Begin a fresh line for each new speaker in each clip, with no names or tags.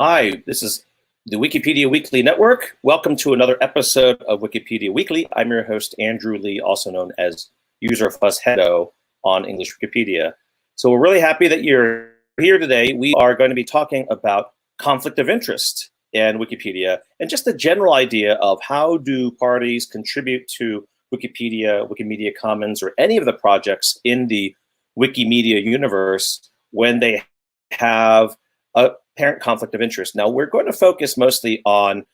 Hi, this is the Wikipedia Weekly Network. Welcome to another episode of Wikipedia Weekly. I'm your host, Andrew Lee, also known as User Fuss Hedo on English Wikipedia. So we're really happy that you're here today. We are going to be talking about conflict of interest in Wikipedia and just the general idea of how do parties contribute to Wikipedia, Wikimedia Commons, or any of the projects in the Wikimedia universe when they have a apparent conflict of interest. Now, we're going to focus mostly on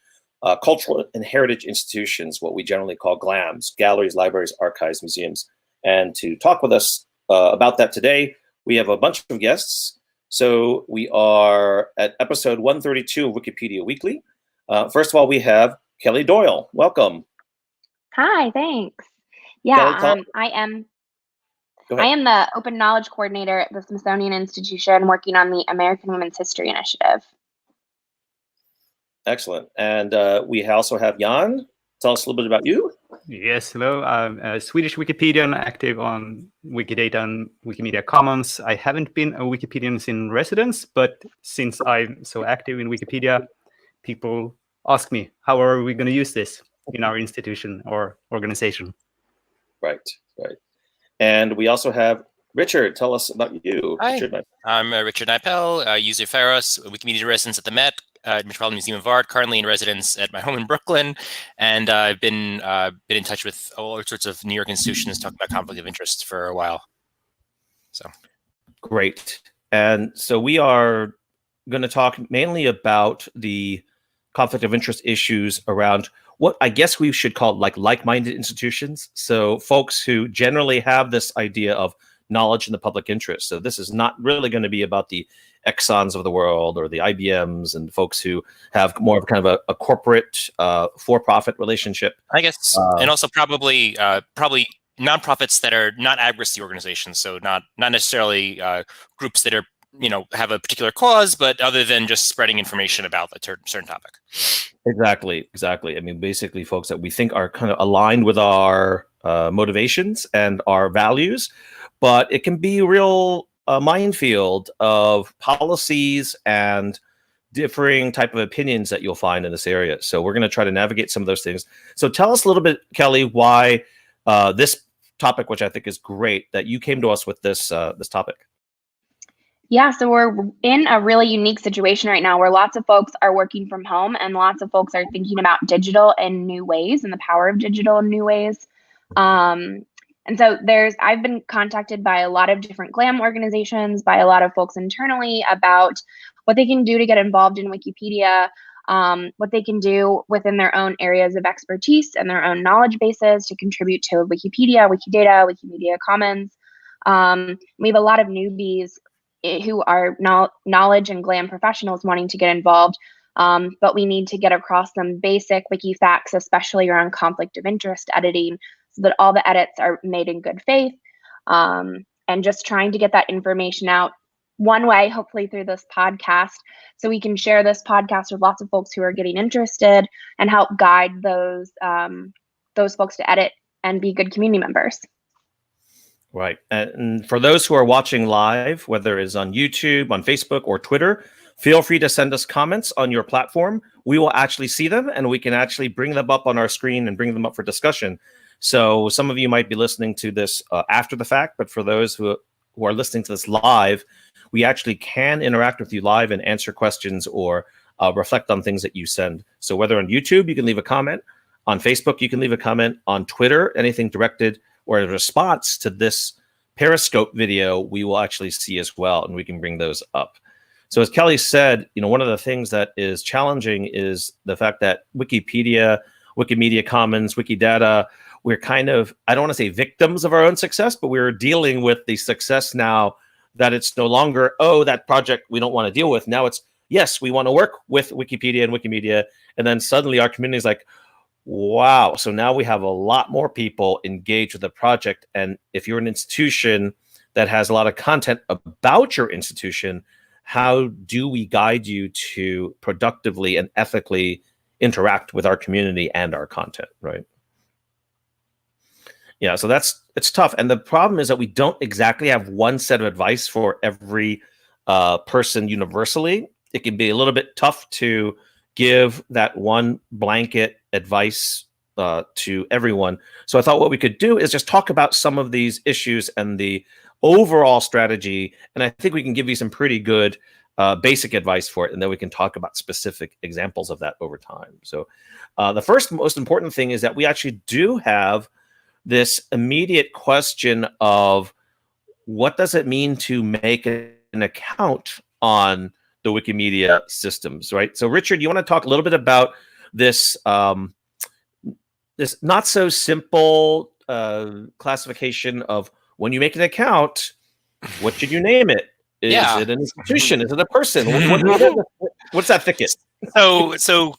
cultural and heritage institutions, what we generally call GLAMs, galleries, libraries, archives, museums. And to talk with us about that today, we have a bunch of guests. So we are at episode 132 of Wikipedia Weekly. First of all, we have Kelly Doyle. Welcome.
Hi, thanks. Yeah, I am the Open Knowledge Coordinator at the Smithsonian Institution working on the American Women's History Initiative.
Excellent. And we also have Jan. Tell us a little bit about you.
Yes, hello. I'm a Swedish Wikipedian active on Wikidata and Wikimedia Commons. I haven't been a Wikipedian in residence, but since I'm so active in Wikipedia, people ask me, how are we going to use this in our institution or organization?
Right. And we also have Richard. Tell us about you.
Hi,
Richard.
I'm Richard Nipel, user Ferros, Wikimedia residence at the Metropolitan Museum of Art, currently in residence at my home in Brooklyn. And I've been in touch with all sorts of New York institutions talking about conflict of interest for a while. So
great. And so we are going to talk mainly about the conflict of interest issues around what I guess we should call like-minded institutions. So folks who generally have this idea of knowledge in the public interest. So this is not really going to be about the Exxons of the world or the IBMs and folks who have more of kind of a corporate for-profit relationship.
I guess, and also probably nonprofits that are not advocacy organizations. So not necessarily groups that are have a particular cause, but other than just spreading information about a certain topic.
Exactly. I mean, basically folks that we think are kind of aligned with our motivations and our values, but it can be a real minefield of policies and differing type of opinions that you'll find in this area. So we're going to try to navigate some of those things. So tell us a little bit, Kelly, why this topic, which I think is great, that you came to us with this topic.
Yeah, so we're in a really unique situation right now where lots of folks are working from home and lots of folks are thinking about digital in new ways and the power of digital in new ways. And so I've been contacted by a lot of different GLAM organizations, by a lot of folks internally about what they can do to get involved in Wikipedia, what they can do within their own areas of expertise and their own knowledge bases to contribute to Wikipedia, Wikidata, Wikimedia Commons. We have a lot of newbies who are knowledge and GLAM professionals wanting to get involved, but we need to get across some basic wiki facts, especially around conflict of interest editing, so that all the edits are made in good faith, and just trying to get that information out one way, hopefully through this podcast, so we can share this podcast with lots of folks who are getting interested and help guide those folks to edit and be good community members.
Right. And for those who are watching live, whether it's on YouTube, on Facebook, or Twitter, feel free to send us comments on your platform. We will actually see them and we can actually bring them up on our screen and bring them up for discussion. So some of you might be listening to this after the fact, but for those who are listening to this live, we actually can interact with you live and answer questions or reflect on things that you send. So whether on YouTube, you can leave a comment. On Facebook, you can leave a comment. On Twitter, anything directed or a response to this Periscope video, we will actually see as well, and we can bring those up. So as Kelly said, one of the things that is challenging is the fact that Wikipedia, Wikimedia Commons, Wikidata, we're kind of, I don't want to say victims of our own success, but we're dealing with the success now that it's no longer, oh, that project we don't want to deal with. Now it's, yes, we want to work with Wikipedia and Wikimedia. And then suddenly our community is like, wow. So now we have a lot more people engaged with the project. And if you're an institution that has a lot of content about your institution, how do we guide you to productively and ethically interact with our community and our content, right? Yeah, so it's tough. And the problem is that we don't exactly have one set of advice for every person universally. it can be a little bit tough to give that one blanket advice to everyone. So I thought what we could do is just talk about some of these issues and the overall strategy. And I think we can give you some pretty good basic advice for it. And then we can talk about specific examples of that over time. So the first most important thing is that we actually do have this immediate question of what does it mean to make an account on the Wikimedia systems, right? So Richard, you want to talk a little bit about this this not so simple classification of when you make an account, what should you name it? Is it an institution? Is it a person? What's that thicket?
So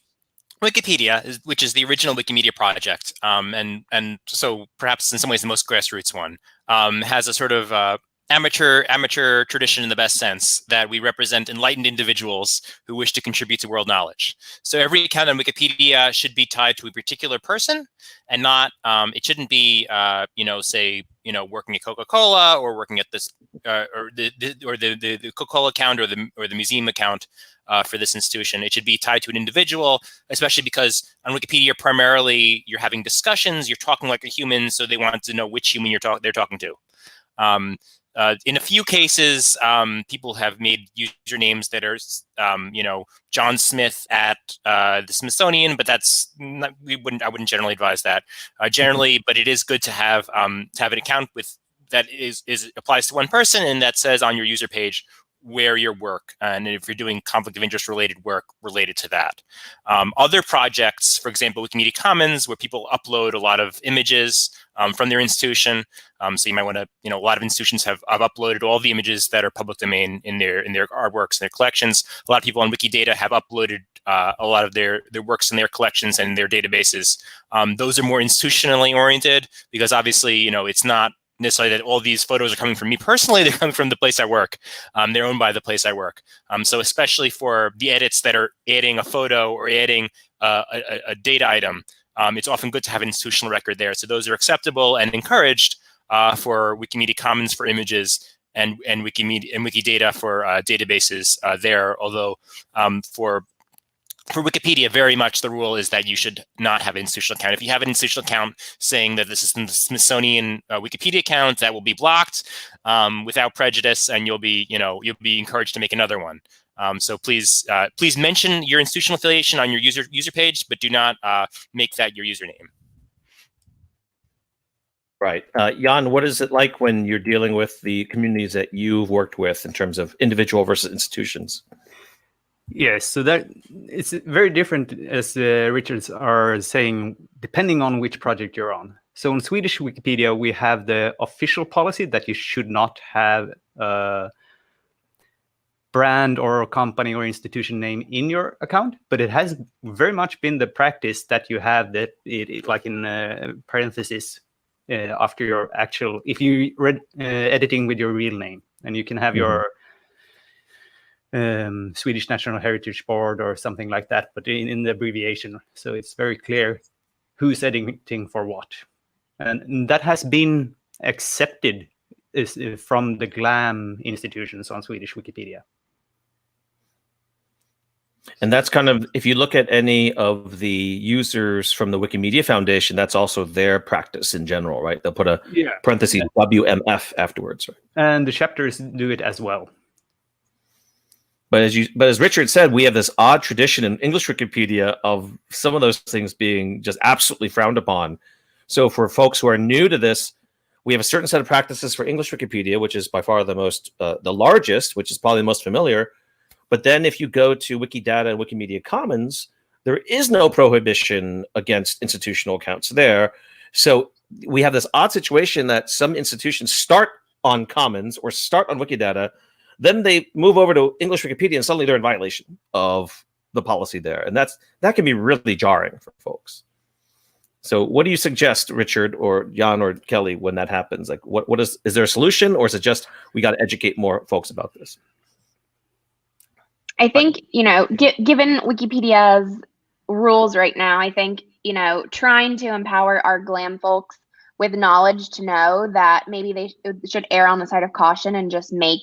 Wikipedia, which is the original Wikimedia project, and so perhaps in some ways the most grassroots one, has a sort of amateur tradition in the best sense that we represent enlightened individuals who wish to contribute to world knowledge. So every account on Wikipedia should be tied to a particular person, and not it shouldn't be say working at Coca-Cola or working at this or the Coca-Cola account or the museum account for this institution. It should be tied to an individual, especially because on Wikipedia primarily you're having discussions, you're talking like a human, so they want to know which human they're talking to. In a few cases, people have made usernames that are, John Smith at the Smithsonian, but that's not, I wouldn't generally advise that. Generally, but it is good to have an account with that applies to one person and that says on your user page where your work, and if you're doing conflict of interest related work related to that. Other projects, for example, Wikimedia Commons, where people upload a lot of images from their institution. So you might want to, a lot of institutions have uploaded all the images that are public domain in their artworks and their collections. A lot of people on Wikidata have uploaded a lot of their works in their collections and their databases. Those are more institutionally oriented because obviously, it's not necessarily that all these photos are coming from me personally, they're coming from the place I work. They're owned by the place I work. So especially for the edits that are adding a photo or adding a data item, it's often good to have an institutional record there. So those are acceptable and encouraged for Wikimedia Commons for images and Wikimedia and Wikidata for databases there. Although for Wikipedia, very much the rule is that you should not have an institutional account. If you have an institutional account saying that this is the Smithsonian Wikipedia account, that will be blocked without prejudice, and you'll be encouraged to make another one. So please mention your institutional affiliation on your user page, but do not make that your username.
Right. Jan, what is it like when you're dealing with the communities that you've worked with in terms of individual versus institutions?
Yes, so that it's very different, as Richards are saying, depending on which project you're on. So in Swedish Wikipedia, we have the official policy that you should not have a brand or a company or institution name in your account, but it has very much been the practice that you have that it like in parentheses after your actual, if you read editing with your real name, and you can have your Swedish National Heritage Board or something like that, but in the abbreviation. So it's very clear who's editing for what. And that has been accepted from the GLAM institutions on Swedish Wikipedia.
And that's kind of, if you look at any of the users from the Wikimedia Foundation, that's also their practice in general, right? They'll put a parenthesis WMF afterwards. Right?
And the chapters do it as well.
But as Richard said, we have this odd tradition in English Wikipedia of some of those things being just absolutely frowned upon. So for folks who are new to this, we have a certain set of practices for English Wikipedia, which is by far the most, the largest, which is probably the most familiar. But then if you go to Wikidata and Wikimedia Commons, there is no prohibition against institutional accounts there. So we have this odd situation that some institutions start on Commons or start on Wikidata, then they move over to English Wikipedia and suddenly they're in violation of the policy there. And that can be really jarring for folks. So what do you suggest, Richard or Jan or Kelly, when that happens? Like is there a solution, or is it just we got to educate more folks about this?
I think, given Wikipedia's rules right now, I think, trying to empower our GLAM folks with knowledge to know that maybe they should err on the side of caution and just make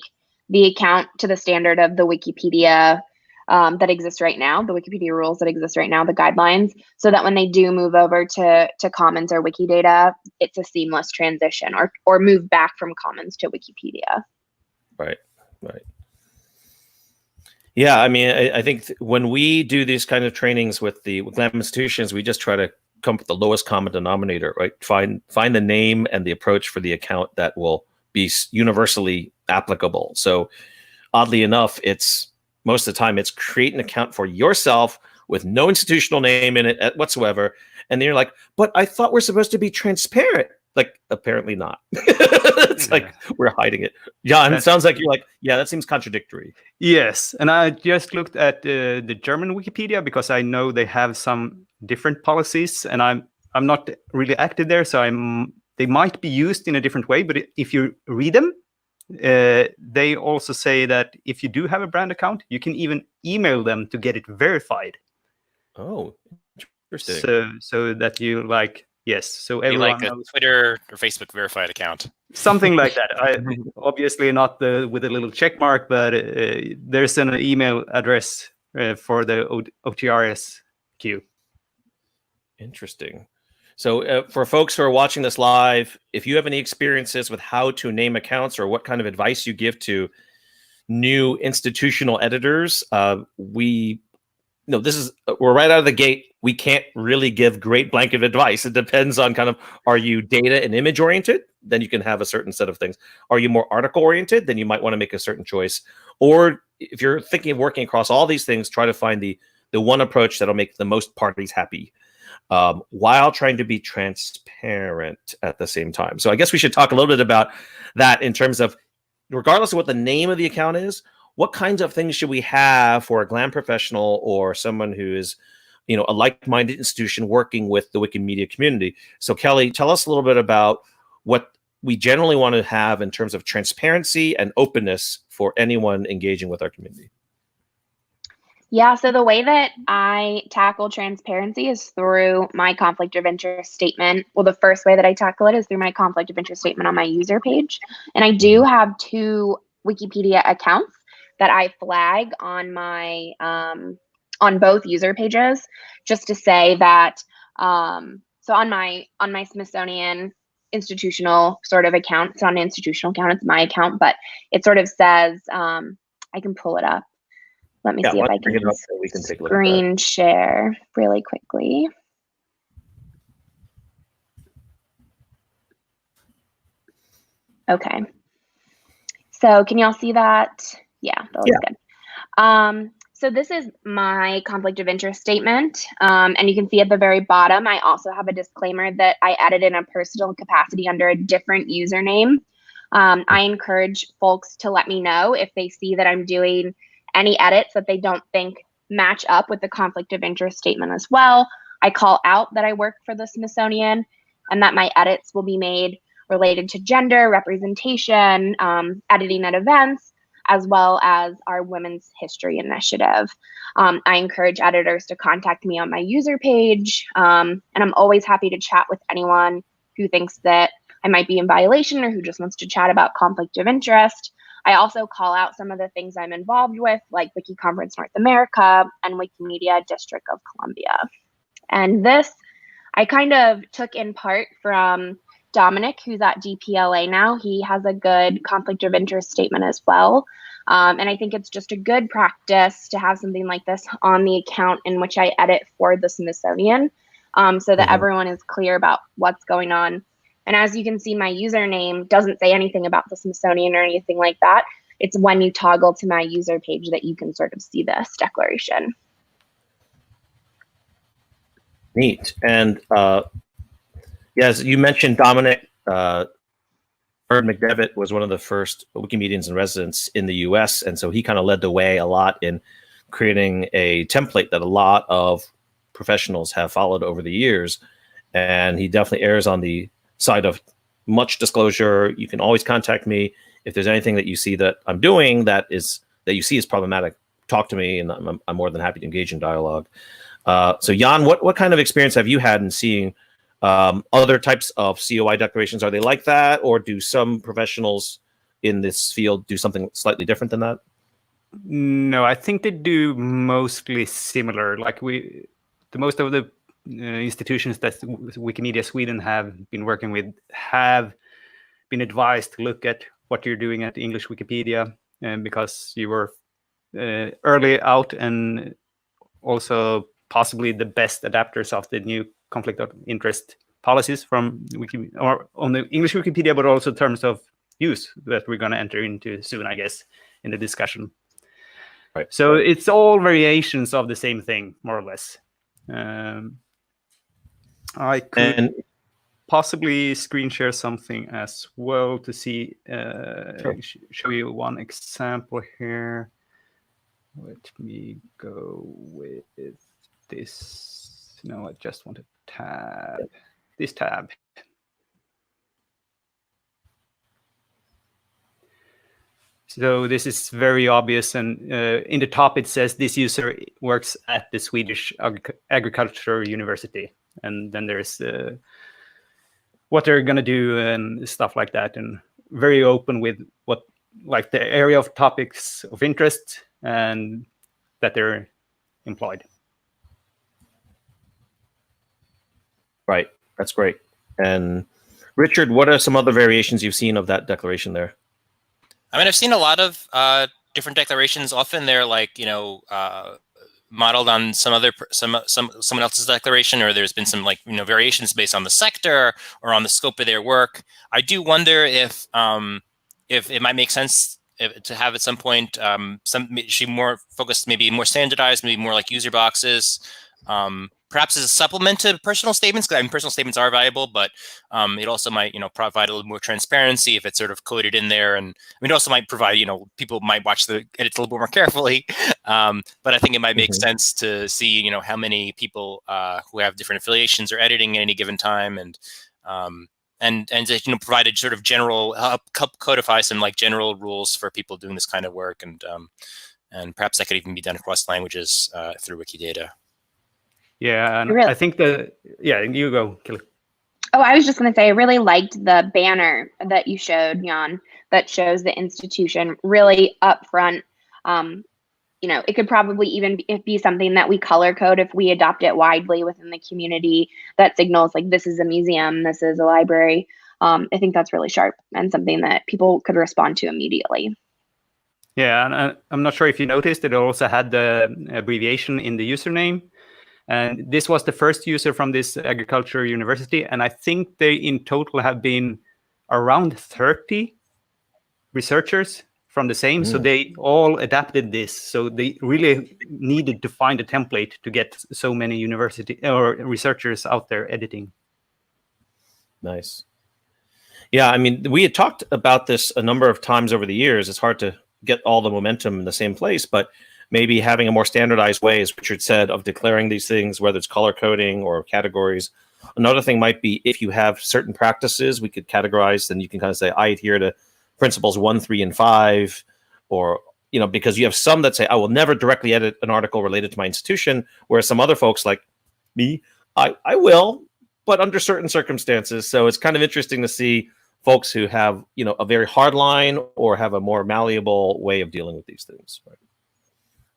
the account to the standard of the Wikipedia that exist right now, the Wikipedia rules that exist right now, the guidelines, so that when they do move over to Commons or Wikidata, it's a seamless transition, or move back from Commons to Wikipedia.
Right. Yeah, I mean, I think when we do these kind of trainings with the GLAM institutions, we just try to come up with the lowest common denominator, right? Find the name and the approach for the account that will be universally applicable. So oddly enough, it's most of the time it's create an account for yourself with no institutional name in it whatsoever. And then you're like, but I thought we're supposed to be transparent. Like, apparently not. It's like we're hiding it. Yeah, and it sounds like you're like, yeah, that seems contradictory.
Yes, and I just looked at the German Wikipedia because I know they have some different policies, and I'm not really active there, so they might be used in a different way. But if you read them, they also say that if you do have a brand account, you can even email them to get it verified.
Oh, interesting.
So that you like. Yes, so
everyone
like
a Twitter or Facebook verified account.
Something like that. Obviously not with a little check mark, but there's an email address for the OTRS queue.
Interesting. So for folks who are watching this live, if you have any experiences with how to name accounts or what kind of advice you give to new institutional editors, we're right out of the gate. We can't really give great blanket advice. It depends on kind of, are you data and image oriented? Then you can have a certain set of things. Are you more article oriented? Then you might want to make a certain choice. Or if you're thinking of working across all these things, try to find the one approach that'll make the most parties happy, while trying to be transparent at the same time. So I guess we should talk a little bit about that in terms of, regardless of what the name of the account is, what kinds of things should we have for a GLAM professional or someone who is, a like-minded institution working with the Wikimedia community? So Kelly, tell us a little bit about what we generally want to have in terms of transparency and openness for anyone engaging with our community.
Yeah, so the way that I tackle transparency is through my conflict of interest statement. Well, the first way that I tackle it is through my conflict of interest statement on my user page. And I do have 2 Wikipedia accounts that I flag on my on both user pages, just to say that so on my Smithsonian institutional sort of account, it's not an institutional account, it's my account, but it sort of says, I can pull it up. Let me see if I can screen share really quickly. Okay. So can y'all see that? Yeah, that looks good. So this is my conflict of interest statement. And you can see at the very bottom, I also have a disclaimer that I added in a personal capacity under a different username. I encourage folks to let me know if they see that I'm doing any edits that they don't think match up with the conflict of interest statement as well. I call out that I work for the Smithsonian and that my edits will be made related to gender, representation, editing at events, as well as our Women's History Initiative. I encourage editors to contact me on my user page, and I'm always happy to chat with anyone who thinks that I might be in violation or who just wants to chat about conflict of interest. I also call out some of the things I'm involved with, like Wiki Conference North America and Wikimedia District of Columbia. And this I kind of took in part from Dominic, who's at DPLA now. He has a good conflict of interest statement as well. And I think it's just a good practice to have something like this on the account in which I edit for the Smithsonian, so that everyone is clear about what's going on. And as you can see, my username doesn't say anything about the Smithsonian or anything like that. It's when you toggle to my user page that you can sort of see this declaration.
Neat. And yes, you mentioned Dominic. Ferd McDevitt was one of the first Wikimedians in residence in the US. And so he kind of led the way a lot in creating a template that a lot of professionals have followed over the years. And he definitely errs on the side of much disclosure. You can always contact me if there's anything that you see that I'm doing that you see is problematic. Talk to me, and I'm more than happy to engage in dialogue. So Jan, what kind of experience have you had in seeing other types of COI declarations? Are they like that, or do some professionals in this field do something slightly different than that?
No, I think they do mostly similar. Like the most of the institutions that Wikimedia Sweden have been working with have been advised to look at what you're doing at English Wikipedia, and because you were early out and also possibly the best adapters of the new conflict of interest policies from or on the English Wikipedia, but also in terms of use that we're going to enter into soon, I guess, in the discussion.
Right.
So it's all variations of the same thing, more or less. I could possibly screen share something as well to see, show you one example here. Let me go with this. No, I just want to tab this tab. So this is very obvious, and in the top it says this user works at the Swedish Agriculture University, and then there's what they're gonna do and stuff like that, and very open with what, like, the area of topics of interest and that they're employed.
Right, that's great. And Richard, what are some other variations you've seen of that declaration there?
I mean, I've seen a lot of different declarations. Often they're like, modeled on someone else's declaration, or there's been some variations based on the sector or on the scope of their work. I do wonder if it might make sense to have at some point she more focused, maybe more standardized, maybe more like user boxes. Perhaps as a supplement to personal statements, because personal statements are valuable, but it also might, provide a little more transparency if it's sort of coded in there, and it also might provide, people might watch the edits a little bit more carefully. But I think it might make sense to see, how many people who have different affiliations are editing at any given time, and to, provide a sort of general codify some general rules for people doing this kind of work, and perhaps that could even be done across languages through Wikidata.
Yeah, and I think you go, Kelly.
Oh, I was just going to say, I really liked the banner that you showed, Jan, that shows the institution really up front. It could probably even be something that we color code if we adopt it widely within the community, that signals like this is a museum, this is a library. I think that's really sharp and something that people could respond to immediately.
Yeah, and I'm not sure if you noticed, it also had the abbreviation in the username. And this was the first user from this agriculture university. And I think they in total have been around 30 researchers from the same. So they all adapted this. So they really needed to find a template to get so many university or researchers out there editing.
Nice. Yeah, I mean, we had talked about this a number of times over the years. It's hard to get all the momentum in the same place, but maybe having a more standardized way, as Richard said, of declaring these things, whether it's color coding or categories. Another thing might be if you have certain practices, we could categorize, then you can kind of say, I adhere to principles 1, 3, and 5, or, because you have some that say, I will never directly edit an article related to my institution, whereas some other folks like me, I will, but under certain circumstances. So it's kind of interesting to see folks who have, a very hard line or have a more malleable way of dealing with these things. Right?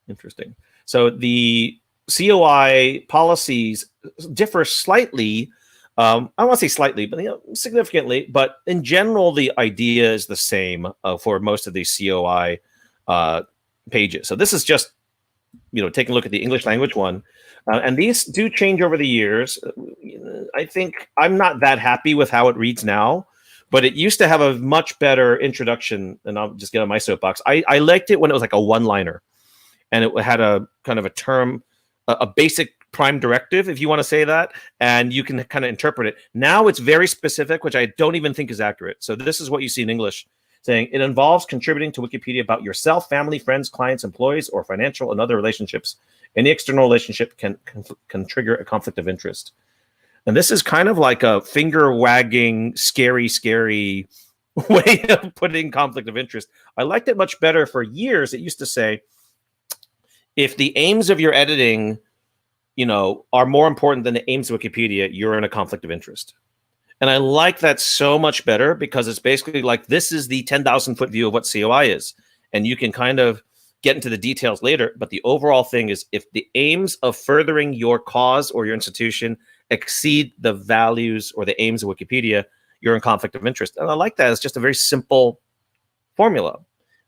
Interesting. So the COI policies differ slightly. I don't want to say slightly, but significantly. But in general, the idea is the same for most of these COI pages. So this is just, taking a look at the English language one. And these do change over the years. I think I'm not that happy with how it reads now, but it used to have a much better introduction. And I'll just get on my soapbox. I liked it when it was like a one-liner. And it had a kind of a term, a basic prime directive, if you want to say that, and you can kind of interpret it. Now it's very specific, which I don't even think is accurate. So this is what you see in English, saying it involves contributing to Wikipedia about yourself, family, friends, clients, employees, or financial and other relationships. Any external relationship can trigger a conflict of interest. And this is kind of like a finger-wagging, scary way of putting conflict of interest. I liked it much better. For years, it used to say, if the aims of your editing, are more important than the aims of Wikipedia, you're in a conflict of interest. And I like that so much better because it's basically like, this is the 10,000-foot view of what COI is. And you can kind of, get into the details later. But the overall thing is, if the aims of furthering your cause or your institution exceed the values or the aims of Wikipedia, you're in conflict of interest. And I like that. It's just a very simple formula.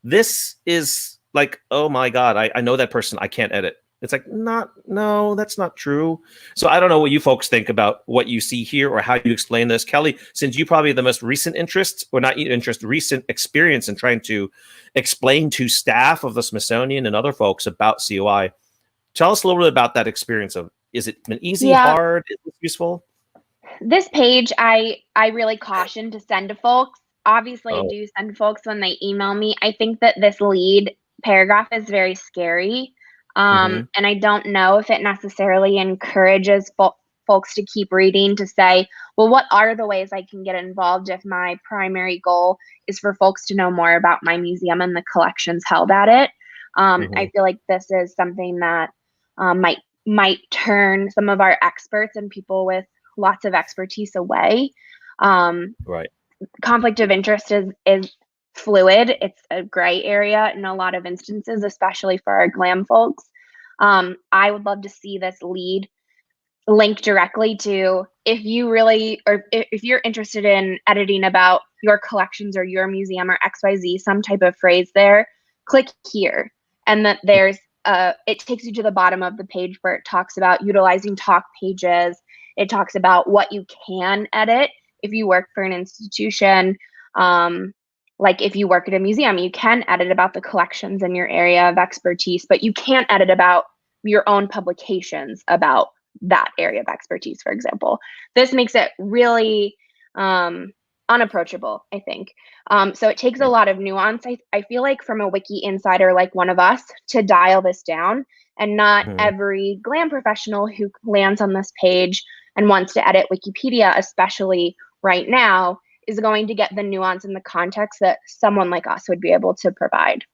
This is like, oh my God, I know that person, I can't edit. It's like, no, that's not true. So I don't know what you folks think about what you see here or how you explain this. Kelly, since you probably have the most recent interest, or not interest, recent experience in trying to explain to staff of the Smithsonian and other folks about COI, tell us a little bit about that experience of, is it been easy, hard, is it useful?
This page, I really caution to send to folks. Obviously, I do send to folks when they email me. I think that this lead paragraph is very scary. And I don't know if it necessarily encourages folks to keep reading, to say, well, what are the ways I can get involved if my primary goal is for folks to know more about my museum and the collections held at it? I feel like this is something that might turn some of our experts and people with lots of expertise away.
Right.
Conflict of interest is fluid. It's a gray area in a lot of instances, especially for our GLAM folks. I would love to see this lead link directly to, if you really, or if you're interested in editing about your collections or your museum or XYZ, some type of phrase there, click here. And that there's, it takes you to the bottom of the page where it talks about utilizing talk pages. It talks about what you can edit if you work for an institution. Like if you work at a museum, you can edit about the collections in your area of expertise, but you can't edit about your own publications about that area of expertise, for example. This makes it really unapproachable, I think. So it takes a lot of nuance, I feel like, from a Wiki insider like one of us to dial this down. And not every GLAM professional who lands on this page and wants to edit Wikipedia, especially right now, is going to get the nuance and the context that someone like us would be able to provide.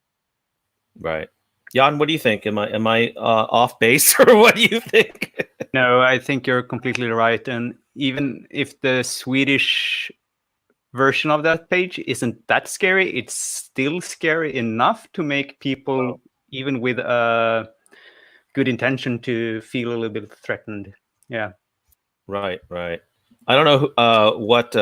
Right. Jan, what do you think? Am I off base, or what do you think?
No, I think you're completely right. And even if the Swedish version of that page isn't that scary, it's still scary enough to make people, even with a good intention, to feel a little bit threatened. Yeah. Right.
I don't know what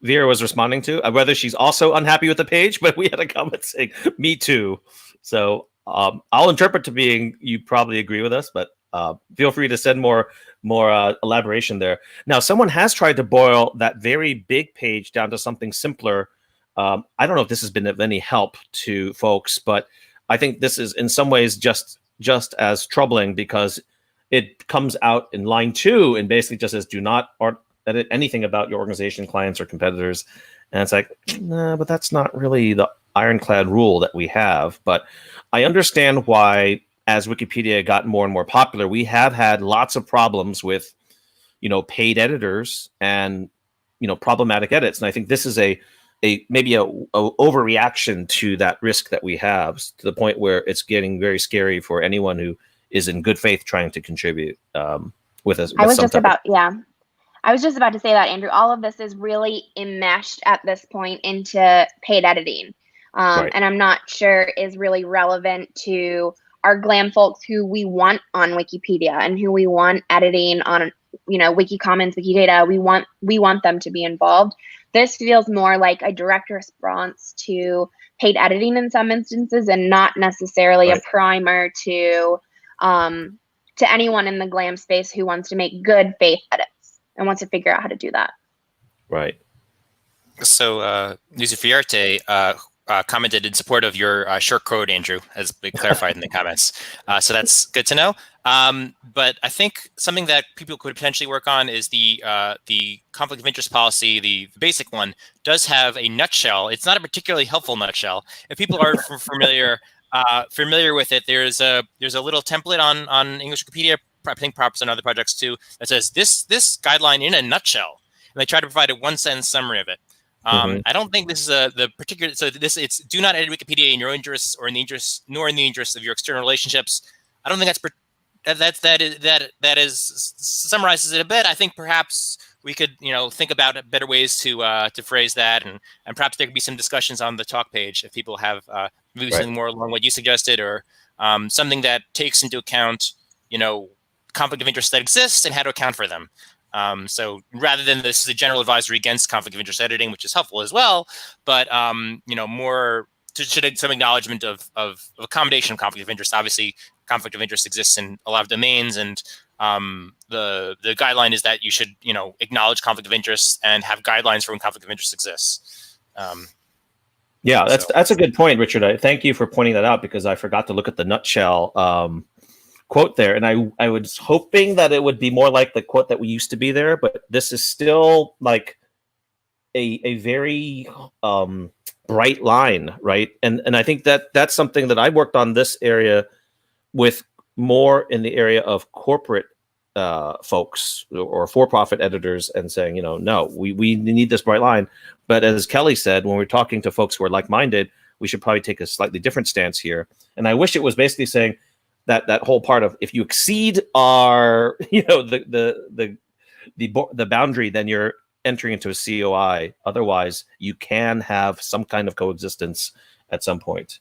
Vera was responding to, whether she's also unhappy with the page, but we had a comment saying, me too. So I'll interpret to being, you probably agree with us, but feel free to send more elaboration there. Now, someone has tried to boil that very big page down to something simpler. I don't know if this has been of any help to folks, but I think this is in some ways just as troubling, because it comes out in line 2 and basically just says, do not edit anything about your organization, clients, or competitors. And it's like, nah, but that's not really the ironclad rule that we have. But I understand why, as Wikipedia got more and more popular, we have had lots of problems with, paid editors and, problematic edits. And I think this is maybe a overreaction to that risk that we have, to the point where it's getting very scary for anyone who is in good faith trying to contribute with us. I was just about
to say that, Andrew. All of this is really enmeshed at this point into paid editing, and I'm not sure is really relevant to our GLAM folks who we want on Wikipedia and who we want editing on, Wiki Commons, Wikidata. We want them to be involved. This feels more like a direct response to paid editing in some instances, and not necessarily a primer to anyone in the GLAM space who wants to make good faith edits and wants to figure out how to do that.
Right.
So Lucy Fiarte commented in support of your short code, Andrew, has been clarified in the comments. So that's good to know. But I think something that people could potentially work on is the conflict of interest policy. The basic one does have a nutshell. It's not a particularly helpful nutshell. If people are familiar with it, there's a little template on English Wikipedia, I think perhaps on other projects too, that says this guideline in a nutshell, and they try to provide a one-sentence summary of it. I don't think this is the particular. So it's do not edit Wikipedia in your own interests, or in the interest, nor in the interests of your external relationships. I don't think that summarizes it a bit. I think perhaps we could, think about better ways to phrase that, and perhaps there could be some discussions on the talk page if people have maybe something more along what you suggested, or something that takes into account, conflict of interest that exists and how to account for them. So rather than this is a general advisory against conflict of interest editing, which is helpful as well, but more some acknowledgement of accommodation of conflict of interest. Obviously, conflict of interest exists in a lot of domains, and the guideline is that you should acknowledge conflict of interest and have guidelines for when conflict of interest exists.
Yeah, that's a good point, Richard. Thank you for pointing that out, because I forgot to look at the nutshell quote there, and I was hoping that it would be more like the quote that we used to be there, but this is still like a very bright line, right? And I think that's something that I worked on this area with more in the area of corporate folks or for-profit editors, and saying, no, we need this bright line. But as Kelly said, when we're talking to folks who are like-minded, we should probably take a slightly different stance here. And I wish it was basically saying that whole part of, if you exceed our, the boundary, then you're entering into a COI. Otherwise, you can have some kind of coexistence at some point.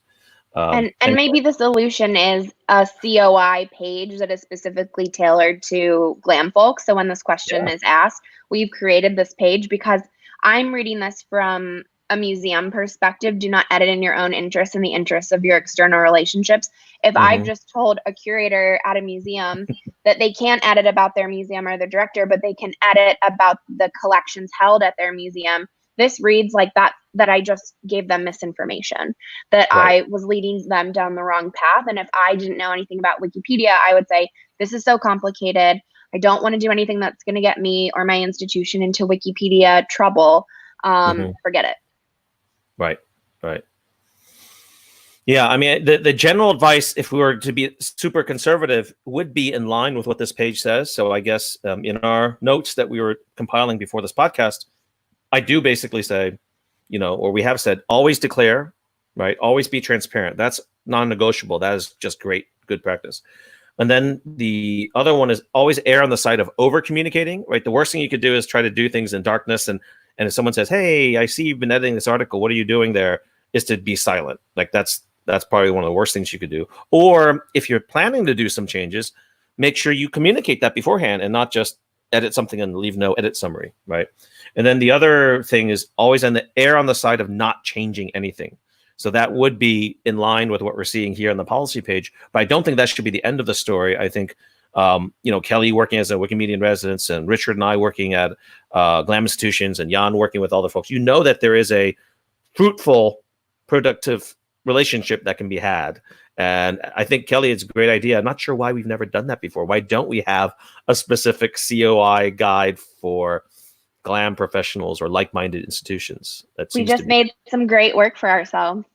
And maybe the solution is a COI page that is specifically tailored to GLAM folks. So when this question is asked, we've created this page, because I'm reading this from a museum perspective. Do not edit in your own interest and the interests of your external relationships. If I've just told a curator at a museum that they can't edit about their museum or the director, but they can edit about the collections held at their museum, this reads like that I just gave them misinformation, that I was leading them down the wrong path. And if I didn't know anything about Wikipedia, I would say, this is so complicated. I don't want to do anything that's going to get me or my institution into Wikipedia trouble. Forget it. Right.
Yeah, I mean, the general advice, if we were to be super conservative, would be in line with what this page says. So I guess in our notes that we were compiling before this podcast, I do basically say, or we have said, always declare, right? Always be transparent. That's non-negotiable. That is just good practice. And then the other one is always err on the side of over-communicating, right? The worst thing you could do is try to do things in darkness. And if someone says, hey, I see you've been editing this article, what are you doing there? Is to be silent. Like that's probably one of the worst things you could do. Or if you're planning to do some changes, make sure you communicate that beforehand and not just edit something and leave no edit summary, right? And then the other thing is always err on the side of not changing anything. So that would be in line with what we're seeing here on the policy page. But I don't think that should be the end of the story. I think, Kelly working as a Wikimedia in residence, and Richard and I working at GLAM institutions, and Jan working with all the folks, that there is a fruitful, productive relationship that can be had. And I think, Kelly, it's a great idea. I'm not sure why we've never done that before. Why don't we have a specific COI guide for GLAM professionals or like-minded institutions?
We just made some great work for ourselves.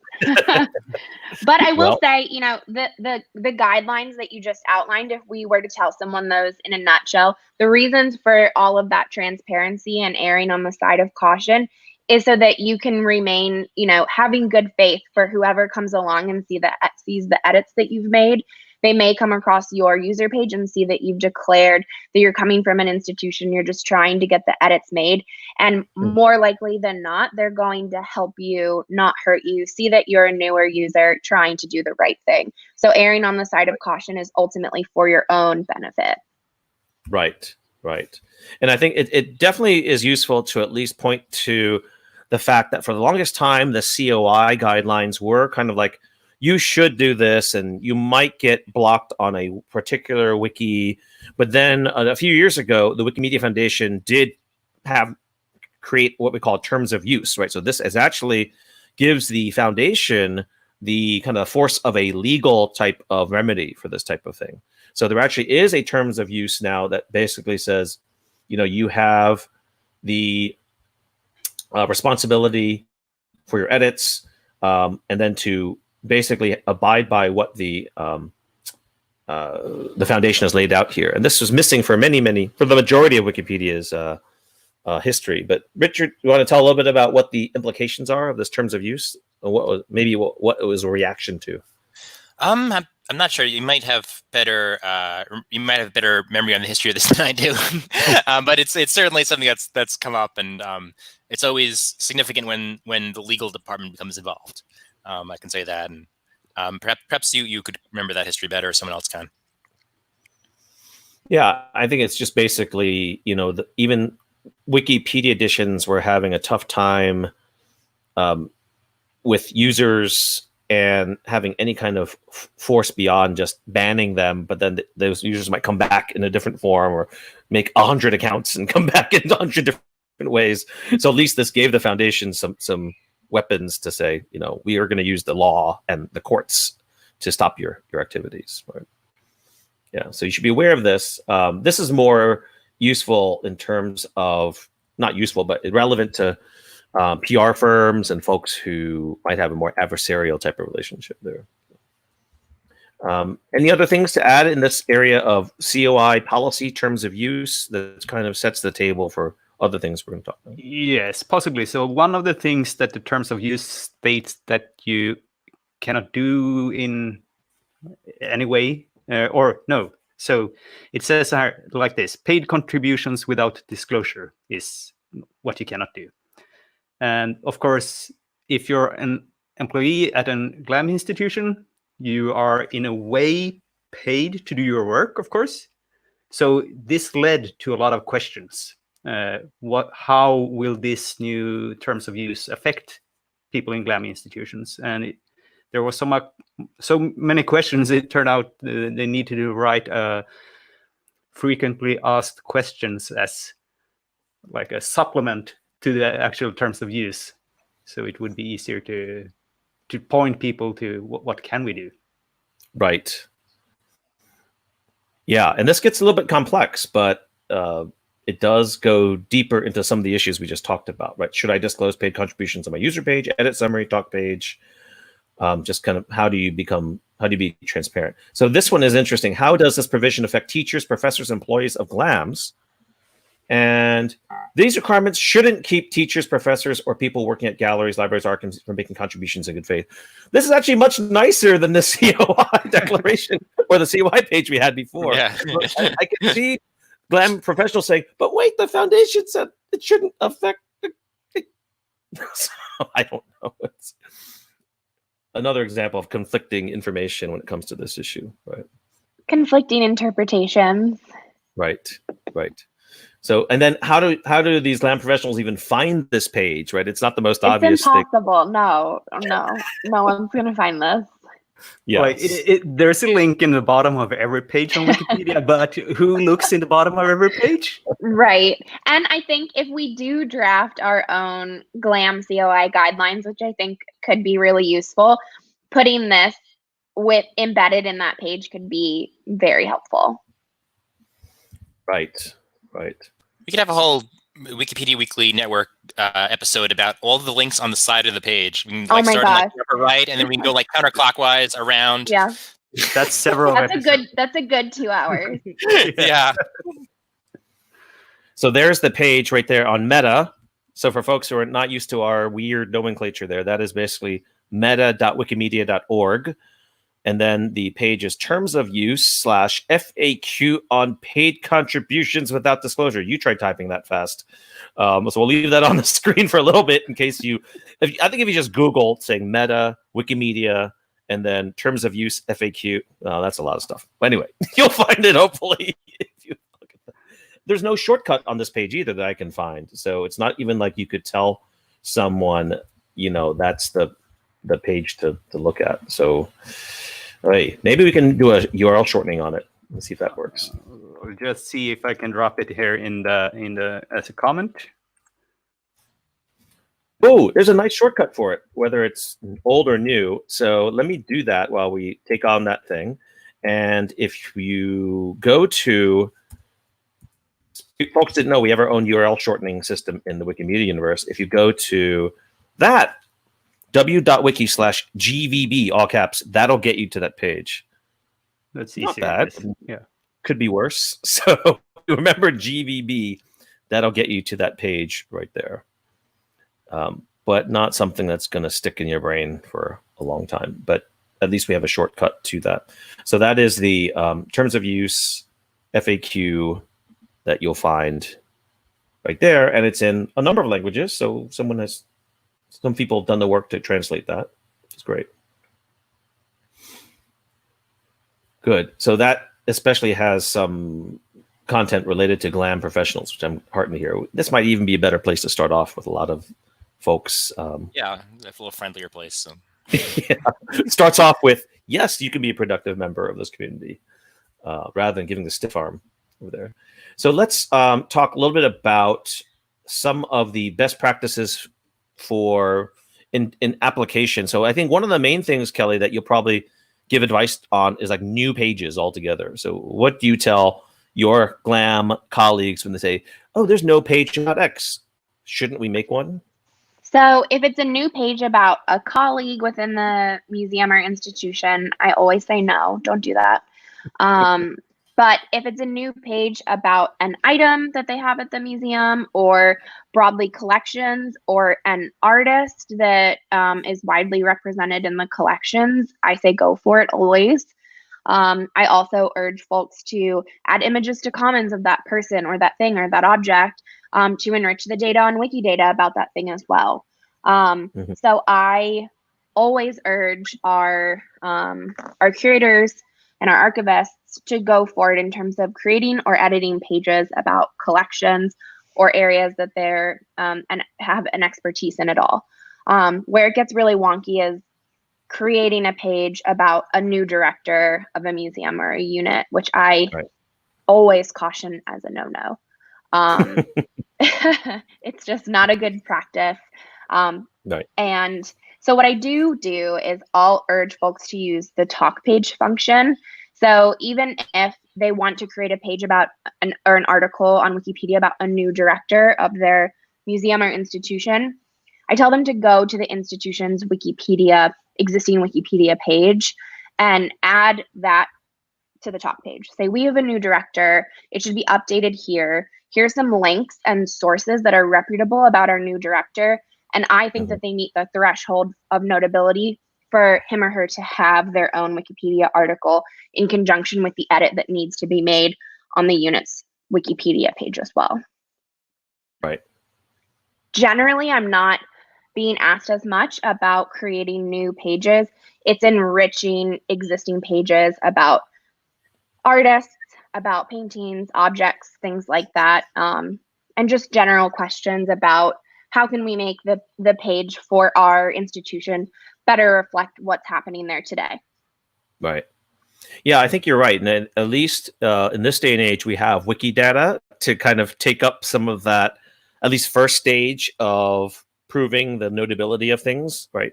But I will say, the guidelines that you just outlined, if we were to tell someone those in a nutshell, the reasons for all of that transparency and erring on the side of caution is so that you can remain, having good faith for whoever comes along and sees the edits that you've made. They may come across your user page and see that you've declared that you're coming from an institution, you're just trying to get the edits made. And more likely than not, they're going to help you, not hurt you, see that you're a newer user trying to do the right thing. So erring on the side of caution is ultimately for your own benefit.
Right. And I think it definitely is useful to at least point to the fact that for the longest time, the COI guidelines were kind of like, you should do this, and you might get blocked on a particular wiki. But then a few years ago, the Wikimedia Foundation did create what we call terms of use, right? So this actually gives the foundation the kind of force of a legal type of remedy for this type of thing. So there actually is a terms of use now that basically says, you have the responsibility for your edits, and then to basically abide by what the foundation has laid out here. And this was missing for for the majority of Wikipedia's history. But Richard, you want to tell a little bit about what the implications are of this terms of use, or what it was a reaction to?
I'm not sure. You might have better memory on the history of this than I do. But it's certainly something that's come up, and it's always significant when the legal department becomes involved. I can say that, and perhaps you could remember that history better, or someone else can.
Yeah, I think it's just basically, even Wikipedia editions were having a tough time with users and having any kind of force beyond just banning them, but then those users might come back in a different form or make 100 accounts and come back in 100 different ways. So at least this gave the foundation some weapons to say, we are going to use the law and the courts to stop your activities. Right? Yeah, so you should be aware of this. This is more useful in terms of, not useful, but relevant to PR firms and folks who might have a more adversarial type of relationship there. Any other things to add in this area of COI policy terms of use that kind of sets the table for other things we're going to talk about?
Yes, possibly. So one of the things that the terms of use states that you cannot do in any way, so it says like this: paid contributions without disclosure is what you cannot do. And of course, if you're an employee at a GLAM institution, you are in a way paid to do your work, of course. So this led to a lot of questions. How will this new terms of use affect people in GLAM institutions? And there was so many questions. It turned out they needed to write frequently asked questions as like a supplement to the actual terms of use, so it would be easier to point people to what can we do.
Right. Yeah, and this gets a little bit complex, but it does go deeper into some of the issues we just talked about. Right? Should I disclose paid contributions on my user page, edit summary, talk page? Just kind of how do you be transparent? So this one is interesting. How does this provision affect teachers, professors, employees of GLAMs? And these requirements shouldn't keep teachers, professors, or people working at galleries, libraries, archives from making contributions in good faith. This is actually much nicer than the COI declaration or the COI page we had before.
Yeah.
I can see GLAM professionals saying, but wait, the foundation said it shouldn't affect it. So, I don't know. It's another example of conflicting information when it comes to this issue, right?
Conflicting interpretations.
Right. So, and then how do these GLAM professionals even find this page, right? It's not the most obvious
thing. It's impossible. No one's going to find this.
Yeah,
like there's a link in the bottom of every page on Wikipedia, but who looks in the bottom of every page?
Right. And I think if we do draft our own GLAM COI guidelines, which I think could be really useful, putting this embedded in that page could be very helpful.
Right.
We could have a whole Wikipedia Weekly Network episode about all the links on the side of the page. We can start on the upper right, and then we can go counterclockwise around.
Yeah,
that's several.
That's a good 2 hours.
Yeah.
So there's the page right there on Meta. So for folks who are not used to our weird nomenclature there, that is basically meta.wikimedia.org. And then the page is terms of use / FAQ on paid contributions without disclosure. You tried typing that fast. So we'll leave that on the screen for a little bit in case I think if you just Google saying Meta, Wikimedia, and then terms of use FAQ, that's a lot of stuff. But anyway, you'll find it hopefully. If you look at that. There's no shortcut on this page either that I can find. So it's not even like you could tell someone, that's the page to look at. So maybe we can do a URL shortening on it. Let's see if that works.
I'll just see if I can drop it here in the as a comment.
Oh, there's a nice shortcut for it, whether it's old or new. So let me do that while we take on that thing. And if you go to, folks didn't know we have our own URL shortening system in the Wikimedia universe. If you go to that, w.wiki/GVB, all caps, that'll get you to that page.
That's
not
easy.
bad.
Yeah.
Could be worse. So remember GVB, that'll get you to that page right there. But not something that's going to stick in your brain for a long time. But at least we have a shortcut to that. So that is the terms of use FAQ that you'll find right there, and it's in a number of languages. So some people have done the work to translate that. It's great. Good. So that especially has some content related to GLAM professionals, which I'm heartened to hear. This might even be a better place to start off with a lot of folks.
Yeah, a little friendlier place. So.
Yeah. Starts off with, yes, you can be a productive member of this community, rather than giving the stiff arm over there. So let's talk a little bit about some of the best practices for in application. So I think one of the main things, Kelly, that you'll probably give advice on is like new pages altogether. So what do you tell your GLAM colleagues when they say, oh, there's no page about X? Shouldn't we make one?
So if it's a new page about a colleague within the museum or institution, I always say no, don't do that. But if it's a new page about an item that they have at the museum, or broadly collections, or an artist that is widely represented in the collections, I say go for it always. I also urge folks to add images to Commons of that person or that thing or that object to enrich the data on Wikidata about that thing as well. So I always urge our curators and our archivists to go for it in terms of creating or editing pages about collections or areas that they're and have an expertise in at all. Where it gets really wonky is creating a page about a new director of a museum or a unit, which I always caution as a no-no. It's just not a good practice. And so what I do is I'll urge folks to use the talk page function. So even if they want to create a page about an article on Wikipedia about a new director of their museum or institution, I tell them to go to the institution's existing Wikipedia page and add that to the talk page. Say, we have a new director. It should be updated here. Here's some links and sources that are reputable about our new director. And I think that they meet the threshold of notability for him or her to have their own Wikipedia article in conjunction with the edit that needs to be made on the unit's Wikipedia page as well.
Right.
Generally, I'm not being asked as much about creating new pages. It's enriching existing pages about artists, about paintings, objects, things like that, and just general questions about how can we make the page for our institution better reflect what's happening there today.
Right. Yeah, I think you're right. And at least in this day and age, we have Wikidata to kind of take up some of that, at least first stage of proving the notability of things, right?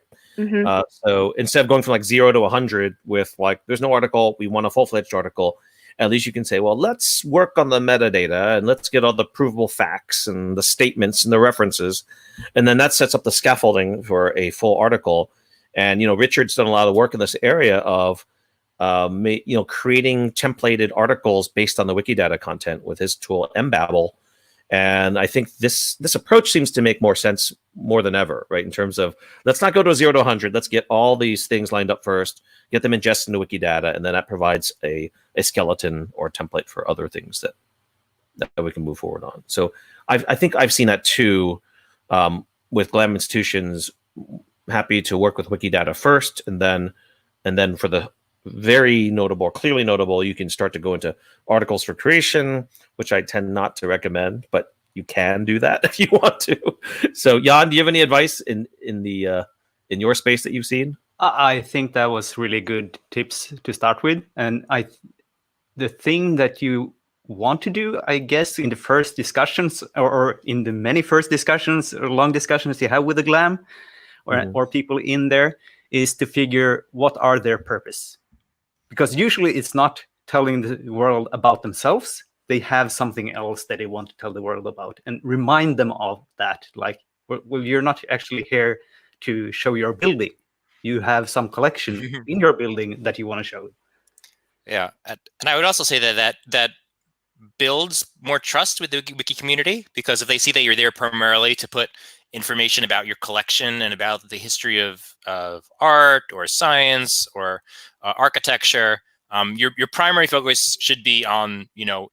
So instead of going from like 0 to 100 with like, there's no article, we want a full-fledged article, at least you can say, well, let's work on the metadata and let's get all the provable facts and the statements and the references. And then that sets up the scaffolding for a full article. And, Richard's done a lot of work in this area of, creating templated articles based on the Wikidata content with his tool, Mbabble. And I think this approach seems to make more sense more than ever, right? In terms of, let's not go to 0 to 100. Let's get all these things lined up first, get them ingested into Wikidata, and then that provides a skeleton or template for other things that we can move forward on. So I think I've seen that too with GLAM institutions, happy to work with Wikidata first, and then for the very notable, clearly notable, you can start to go into articles for creation, which I tend not to recommend, but you can do that if you want to. So Jan, do you have any advice in your space that you've seen?
I think that was really good tips to start with. And the thing that you want to do, I guess, in the first discussions or in the many first discussions or long discussions you have with the GLAM or people in there, is to figure what are their purpose. Because usually it's not telling the world about themselves. They have something else that they want to tell the world about, and remind them of that. Like, well, you're not actually here to show your building. You have some collection in your building that you want to show.
Yeah, and I would also say that builds more trust with the Wiki community, because if they see that you're there primarily to put information about your collection and about the history of art or science or architecture, your primary focus should be on,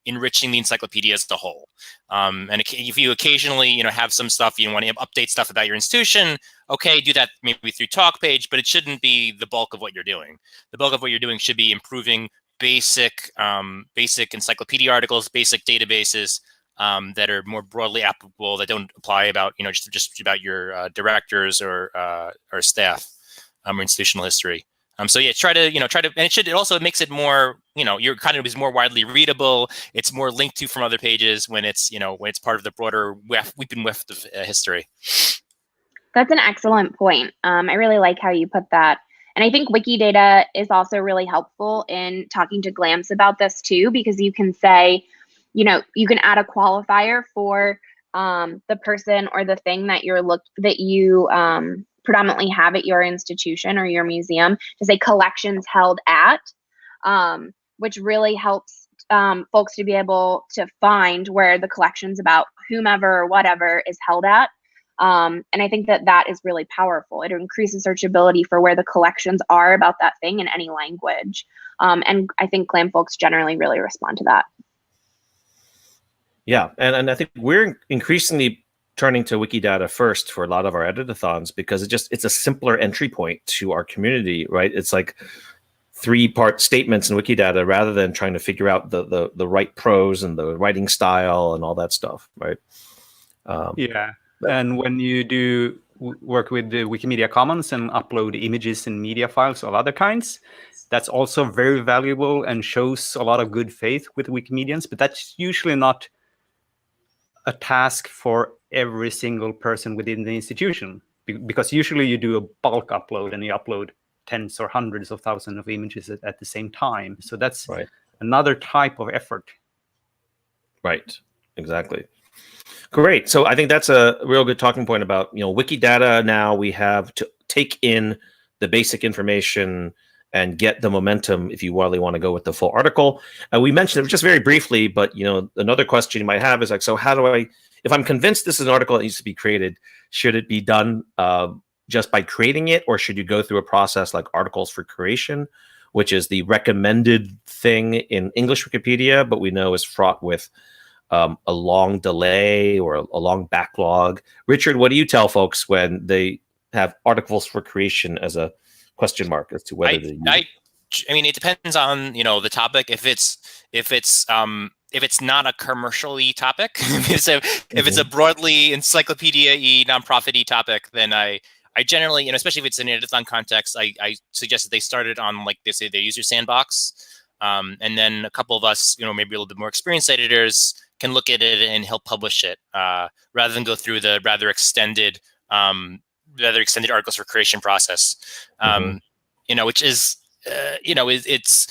enriching the encyclopedia as a whole. And if you occasionally, have some stuff, you want to update stuff about your institution, okay, do that maybe through talk page, but it shouldn't be the bulk of what you're doing. The bulk of what you're doing should be improving basic encyclopedia articles, basic databases that are more broadly applicable, that don't apply about, just about your directors or staff or institutional history. So yeah, try to, and it also makes it more, your content is more widely readable. It's more linked to from other pages when it's, when it's part of the broader weeping weft of history.
That's an excellent point. I really like how you put that. And I think Wikidata is also really helpful in talking to GLAMs about this too, because you can say, you can add a qualifier for the person or the thing that you predominantly have at your institution or your museum, to say collections held at, which really helps folks to be able to find where the collections about whomever or whatever is held at. And I think that is really powerful. It increases searchability for where the collections are about that thing in any language. And I think GLAM folks generally really respond to that.
Yeah, and I think we're increasingly turning to Wikidata first for a lot of our editathons, because it's a simpler entry point to our community, right? It's like 3-part statements in Wikidata rather than trying to figure out the right prose and the writing style and all that stuff, right?
Yeah, and when you do work with the Wikimedia Commons and upload images and media files of other kinds, that's also very valuable and shows a lot of good faith with Wikimedians, but that's usually not a task for every single person within the institution, because usually you do a bulk upload and you upload tens or hundreds of thousands of images at the same time. So that's another type of effort.
Right, exactly. Great. So I think that's a real good talking point about, Wikidata. Now we have to take in the basic information and get the momentum if you really want to go with the full article. We mentioned it just very briefly, but another question you might have is like, so how do if I'm convinced this is an article that needs to be created, should it be done just by creating it, or should you go through a process like articles for creation, which is the recommended thing in English Wikipedia, but we know is fraught with a long delay or a long backlog? Richard, what do you tell folks when they have articles for creation as a question mark as to whether
I mean, it depends on the topic. If it's not a commercially topic, if it's a broadly encyclopedia-y, nonprofit-y topic, then I generally, especially if it's in an editathon context, I suggest that they started on, like they say, their user sandbox, and then a couple of us, maybe a little bit more experienced editors can look at it and help publish it, rather than go through the rather extended articles for creation process, which is, it's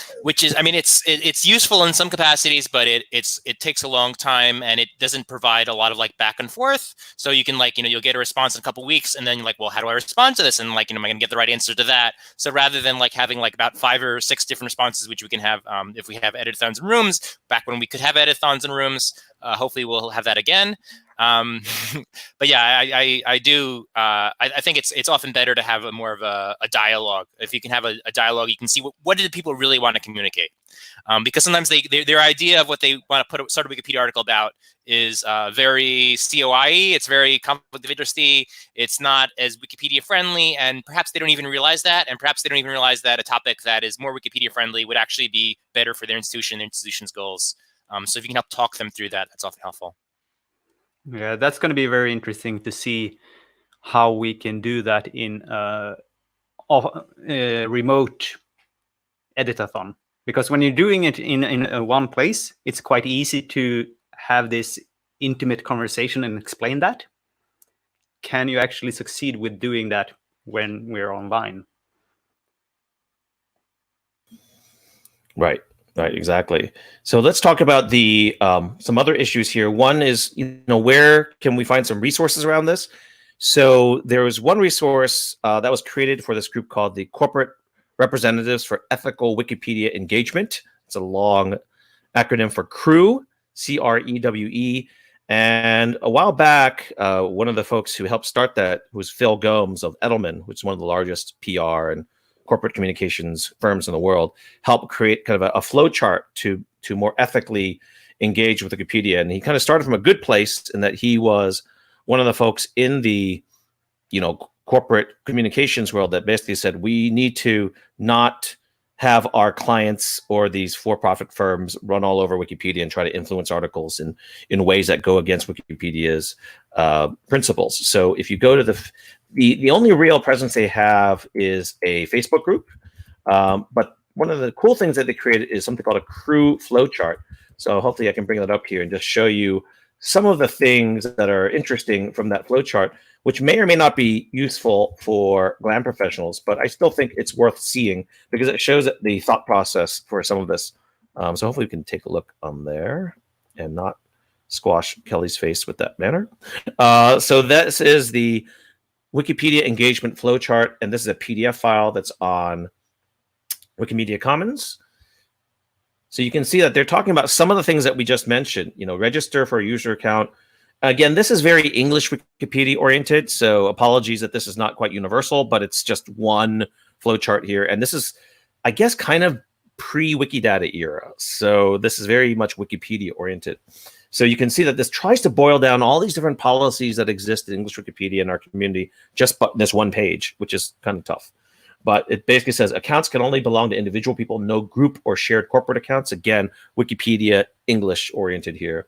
useful in some capacities, but it takes a long time and it doesn't provide a lot of like back and forth. So you can you'll get a response in a couple of weeks, and then you're like, well, how do I respond to this? And am I going to get the right answer to that? So rather than having about 5 or 6 different responses, which we can have if we have editathons in rooms, back when we could have editathons in rooms, hopefully we'll have that again. But yeah, I do. I think it's often better to have more of a dialogue. If you can have a dialogue, you can see what did people really want to communicate. Because sometimes their idea of what they want to start a Wikipedia article about is very COI. It's very conflict of interest-y. It's not as Wikipedia friendly, and perhaps they don't even realize that. And perhaps they don't even realize that a topic that is more Wikipedia friendly would actually be better for their institution's goals. So if you can help talk them through that, that's often helpful.
Yeah, that's going to be very interesting to see how we can do that in a remote editathon. Because when you're doing it in one place, it's quite easy to have this intimate conversation and explain that. Can you actually succeed with doing that when we're online?
Right. Right, exactly. So let's talk about the some other issues here. One is, where can we find some resources around this? So there was one resource that was created for this group called the Corporate Representatives for Ethical Wikipedia Engagement. It's a long acronym for CREW, CREWE. And a while back, one of the folks who helped start that was Phil Gomes of Edelman, which is one of the largest PR and corporate communications firms in the world, helped create kind of a flow chart to more ethically engage with Wikipedia. And he kind of started from a good place in that he was one of the folks in the, corporate communications world that basically said, we need to not have our clients or these for-profit firms run all over Wikipedia and try to influence articles in ways that go against Wikipedia's principles. So if you go to the only real presence they have is a Facebook group, but one of the cool things that they created is something called a crew flowchart. So hopefully I can bring that up here and just show you some of the things that are interesting from that flowchart, which may or may not be useful for GLAM professionals, but I still think it's worth seeing because it shows the thought process for some of this. So hopefully we can take a look on there and not squash Kelly's face with that banner. So this is the Wikipedia engagement flowchart, and this is a PDF file that's on Wikimedia Commons. So you can see that they're talking about some of the things that we just mentioned, register for a user account. Again, this is very English Wikipedia oriented, so apologies that this is not quite universal, but it's just one flowchart here. And this is, I guess, kind of pre-Wikidata era. So this is very much Wikipedia oriented. So you can see that this tries to boil down all these different policies that exist in English Wikipedia in our community, just this one page, which is kind of tough. But it basically says accounts can only belong to individual people, no group or shared corporate accounts. Again, Wikipedia English oriented here.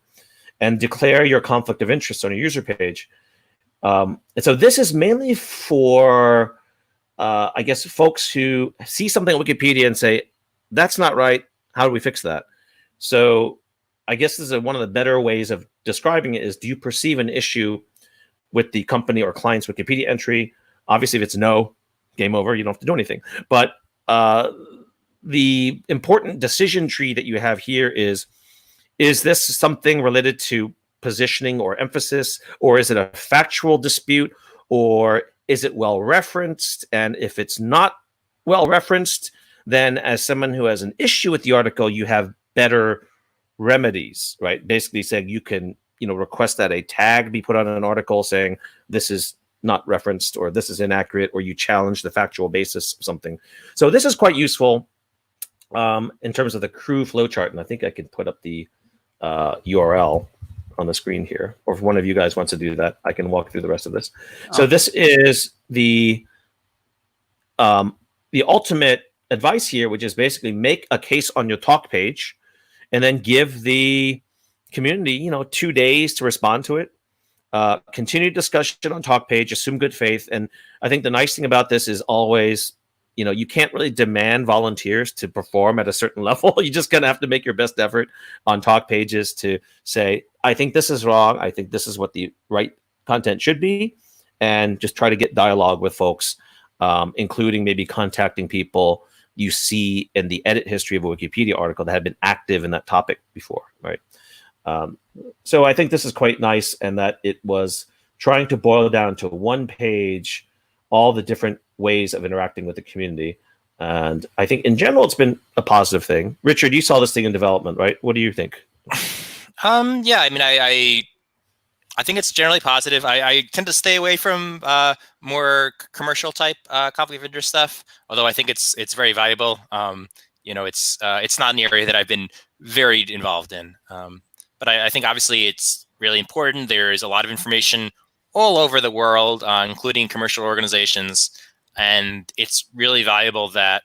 And declare your conflict of interest on a user page. And so this is mainly for, I guess, folks who see something on Wikipedia and say, that's not right. How do we fix that? So I guess this is one of the better ways of describing it is, do you perceive an issue with the company or client's Wikipedia entry? Obviously, if it's no, game over. You don't have to do anything. But the important decision tree that you have here is this something related to positioning or emphasis, or is it a factual dispute, or is it well referenced? And if it's not well referenced, then as someone who has an issue with the article, you have better remedies, right? Basically saying you can, request that a tag be put on an article saying this is not referenced or this is inaccurate, or you challenge the factual basis of something. So this is quite useful in terms of the crew flowchart. And I think I can put up the URL on the screen here, or if one of you guys wants to do that, I can walk through the rest of this. So this is the ultimate advice here, which is basically make a case on your talk page and then give the community, 2 days to respond to it. Continued discussion on talk page, assume good faith. And I think the nice thing about this is always, you can't really demand volunteers to perform at a certain level. You just kind of have to make your best effort on talk pages to say, I think this is wrong. I think this is what the right content should be. And just try to get dialogue with folks, including maybe contacting people you see in the edit history of a Wikipedia article that had been active in that topic before, right? So I think this is quite nice, and that it was trying to boil down to one page all the different ways of interacting with the community. And I think in general, it's been a positive thing. Richard, you saw this thing in development, right? What do you think?
Yeah, I mean, I think it's generally positive. I tend to stay away from more commercial type conflict of interest stuff, although I think it's very valuable. It's not an area that I've been very involved in. But I think obviously it's really important. There is a lot of information all over the world, including commercial organizations, and it's really valuable that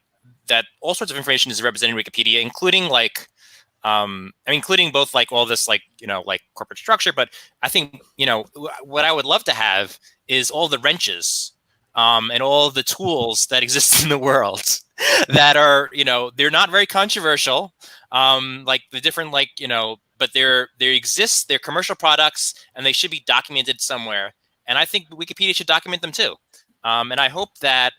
all sorts of information is represented in Wikipedia, including including both all this corporate structure. But I think what I would love to have is all the wrenches and all the tools that exist in the world that are they're not very controversial, like the different but there exists, they're commercial products, and they should be documented somewhere. And I think Wikipedia should document them too. And I hope that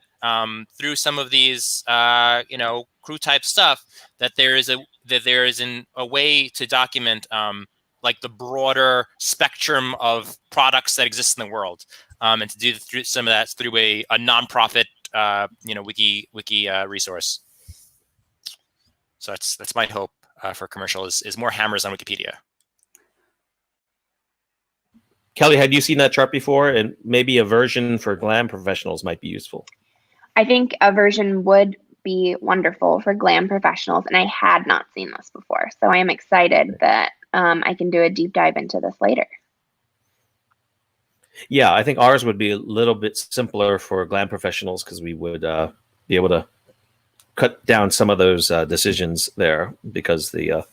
through some of these, crew type stuff, that there is a way to document the broader spectrum of products that exist in the world, and to do through some of that through a nonprofit, wiki resource. So that's my hope for commercial is more hammers on Wikipedia.
Kelly, had you seen that chart before? And maybe a version for GLAM professionals might be useful.
I think a version would be wonderful for GLAM professionals, and I had not seen this before. So I am excited that I can do a deep dive into this later.
Yeah, I think ours would be a little bit simpler for GLAM professionals because we would be able to cut down some of those decisions there because the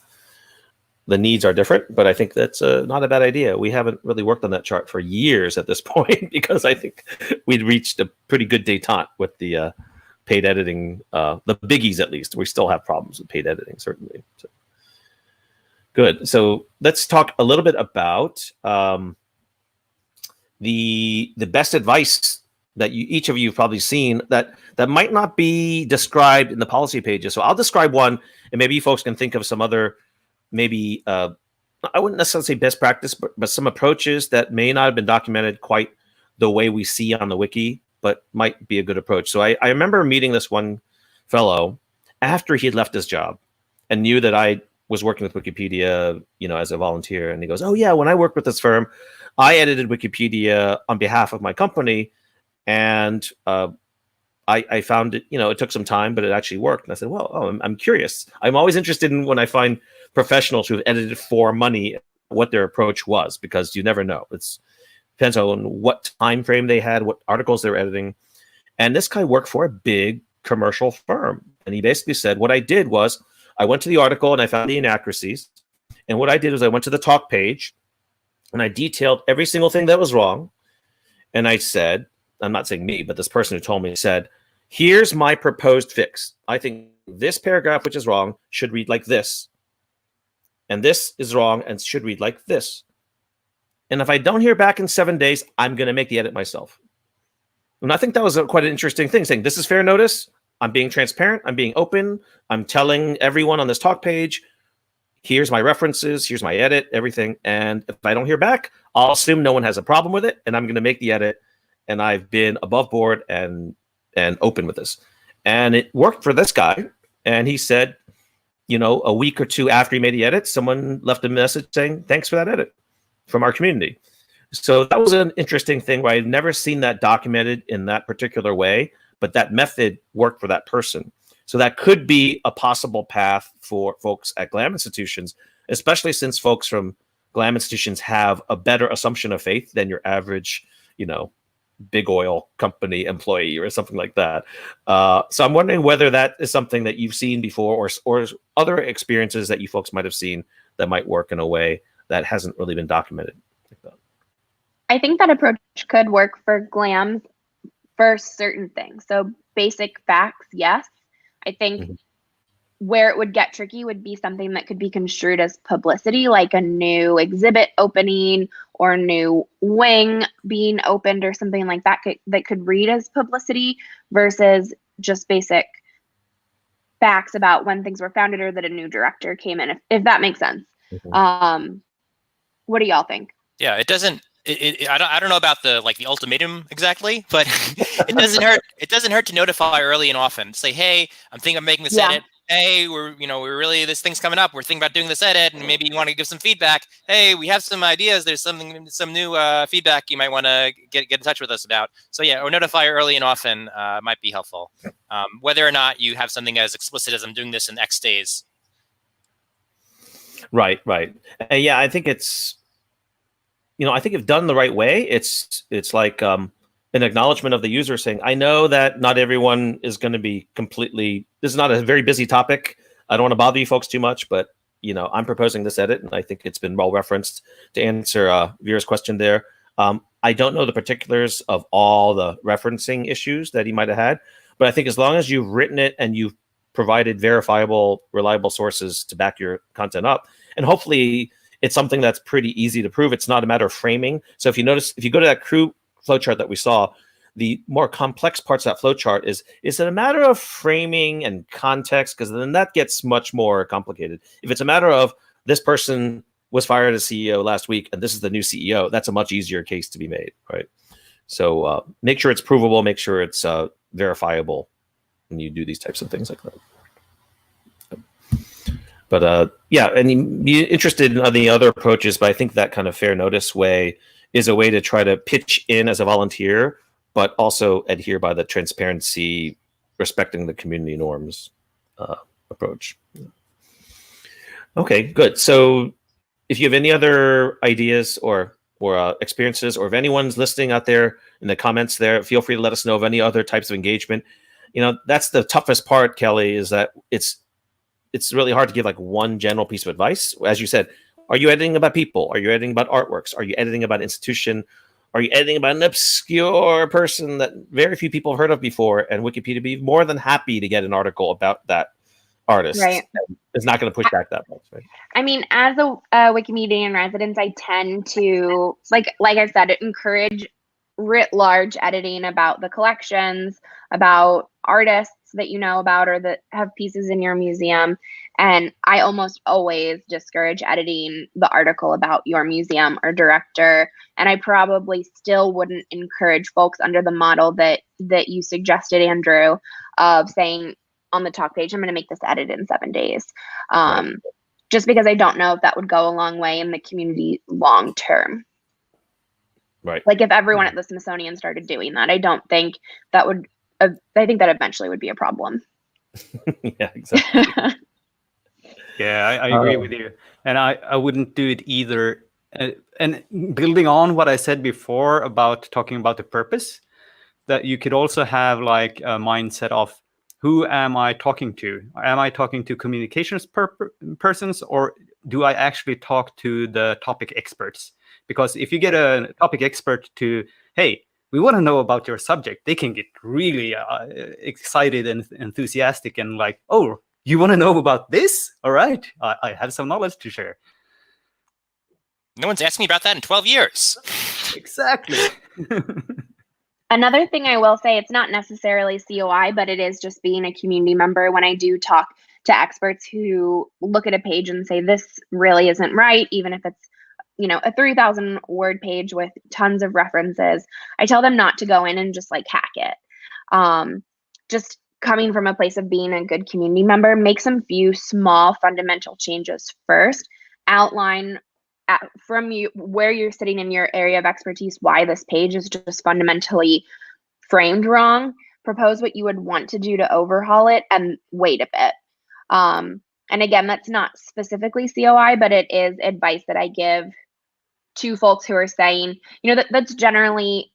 needs are different. But I think that's not a bad idea. We haven't really worked on that chart for years at this point because I think we'd reached a pretty good détente with the paid editing, the biggies at least. We still have problems with paid editing, certainly. So, good. So let's talk a little bit about the best advice that each of you have probably seen that might not be described in the policy pages. So I'll describe one, and maybe you folks can think of some other, maybe I wouldn't necessarily say best practice, but some approaches that may not have been documented quite the way we see on the wiki, but might be a good approach. So I remember meeting this one fellow after he had left his job and knew that I was working with Wikipedia, as a volunteer. And he goes, "Oh yeah, when I worked with this firm, I edited Wikipedia on behalf of my company, and I found it, it took some time, but it actually worked." And I said, "Well, I'm curious. I'm always interested in when I find professionals who've edited for money, what their approach was, because you never know. It depends on what time frame they had, what articles they were editing." And this guy worked for a big commercial firm, and he basically said, "What I did was I went to the article and I found the inaccuracies, and what I did was I went to the talk page and I detailed every single thing that was wrong. And I said," I'm not saying me, but this person who told me said, "Here's my proposed fix. I think this paragraph, which is wrong, should read like this. And this is wrong and should read like this. And if I don't hear back in 7 days, I'm going to make the edit myself." And I think that was quite an interesting thing, saying this is fair notice. I'm being transparent. I'm being open. I'm telling everyone on this talk page, here's my references, here's my edit, everything. And if I don't hear back, I'll assume no one has a problem with it, and I'm going to make the edit. And I've been above board and open with this. And it worked for this guy. And he said, a week or two after he made the edit, someone left a message saying, "Thanks for that edit," from our community. So that was an interesting thing where I'd never seen that documented in that particular way, but that method worked for that person. So that could be a possible path for folks at GLAM institutions, especially since folks from GLAM institutions have a better assumption of faith than your average, big oil company employee or something like that. So I'm wondering whether that is something that you've seen before or other experiences that you folks might have seen that might work in a way that hasn't really been documented.
I think that approach could work for GLAMs for certain things. So basic facts, yes. I think where it would get tricky would be something that could be construed as publicity, like a new exhibit opening or a new wing being opened or something like that that could read as publicity versus just basic facts about when things were founded or that a new director came in, if that makes sense. What do y'all think?
Yeah, it doesn't. I don't know about the ultimatum exactly, but it doesn't hurt. It doesn't hurt to notify early and often. Say, "Hey, I'm thinking of making this edit. Hey, we're really, this thing's coming up. We're thinking about doing this edit, and maybe you want to give some feedback. Hey, we have some ideas. There's some new feedback you might want to get in touch with us about." So yeah, or notify early and often might be helpful. Whether or not you have something as explicit as "I'm doing this in X days." Right.
And yeah, I think it's. I think if done the right way, it's like an acknowledgement of the user saying, "I know that not everyone is going to be completely. This is not a very busy topic. I don't want to bother you folks too much, but I'm proposing this edit, and I think it's been well referenced to answer Vera's question there. I don't know the particulars of all the referencing issues that he might have had, but I think as long as you've written it and you've provided verifiable, reliable sources to back your content up, and hopefully." It's something that's pretty easy to prove. It's not a matter of framing. So if you notice, if you go to that crew flowchart that we saw, the more complex parts of that flowchart is it a matter of framing and context? Because then that gets much more complicated. If it's a matter of this person was fired as CEO last week and this is the new CEO, that's a much easier case to be made, right? So make sure it's provable, make sure it's verifiable when you do these types of things like that. But yeah, and be interested in the other approaches, but I think that kind of fair notice way is a way to try to pitch in as a volunteer, but also adhere by the transparency, respecting the community norms approach. Okay, good. So if you have any other ideas or experiences, or if anyone's listening out there in the comments there, feel free to let us know of any other types of engagement. You know, that's the toughest part, Kelly, is that it's really hard to give like one general piece of advice. As you said, are you editing about people? Are you editing about artworks? Are you editing about institution? Are you editing about an obscure person that very few people have heard of before? And Wikipedia would be more than happy to get an article about that artist.
Right.
It's not going to push back that much, right?
I mean, as a Wikimedia in residence, I tend to, like I said, encourage writ large editing about the collections, about artists that you know about or that have pieces in your museum. And I almost always discourage editing the article about your museum or director. And I probably still wouldn't encourage folks under the model that you suggested, Andrew, of saying on the talk page, I'm going to make this edit in 7 days.
Right.
Just because I don't know if that would go a long way in the community long term.
Right.
Like if everyone at the Smithsonian started doing that, I don't think that would, I think that eventually would be a problem.
Yeah, exactly.
Yeah, I agree with you. And I wouldn't do it either. And building on what I said before about talking about the purpose, that you could also have like a mindset of, who am I talking to? Am I talking to communications persons, or do I actually talk to the topic experts? Because if you get a topic expert to, hey, we want to know about your subject, they can get really excited and enthusiastic and like, oh, you want to know about this? All right, I have some knowledge to share.
No one's asked me about that in 12 years.
Exactly.
Another thing I will say, it's not necessarily COI, but it is just being a community member. When I do talk to experts who look at a page and say, this really isn't right, even if it's, you know, a 3,000 word page with tons of references, I tell them not to go in and just like hack it. Just coming from a place of being a good community member, make some few small fundamental changes first, outline from you where you're sitting in your area of expertise, why this page is just fundamentally framed wrong, propose what you would want to do to overhaul it, and wait a bit. And again, that's not specifically COI, but it is advice that I give to folks who are saying, you know, that's generally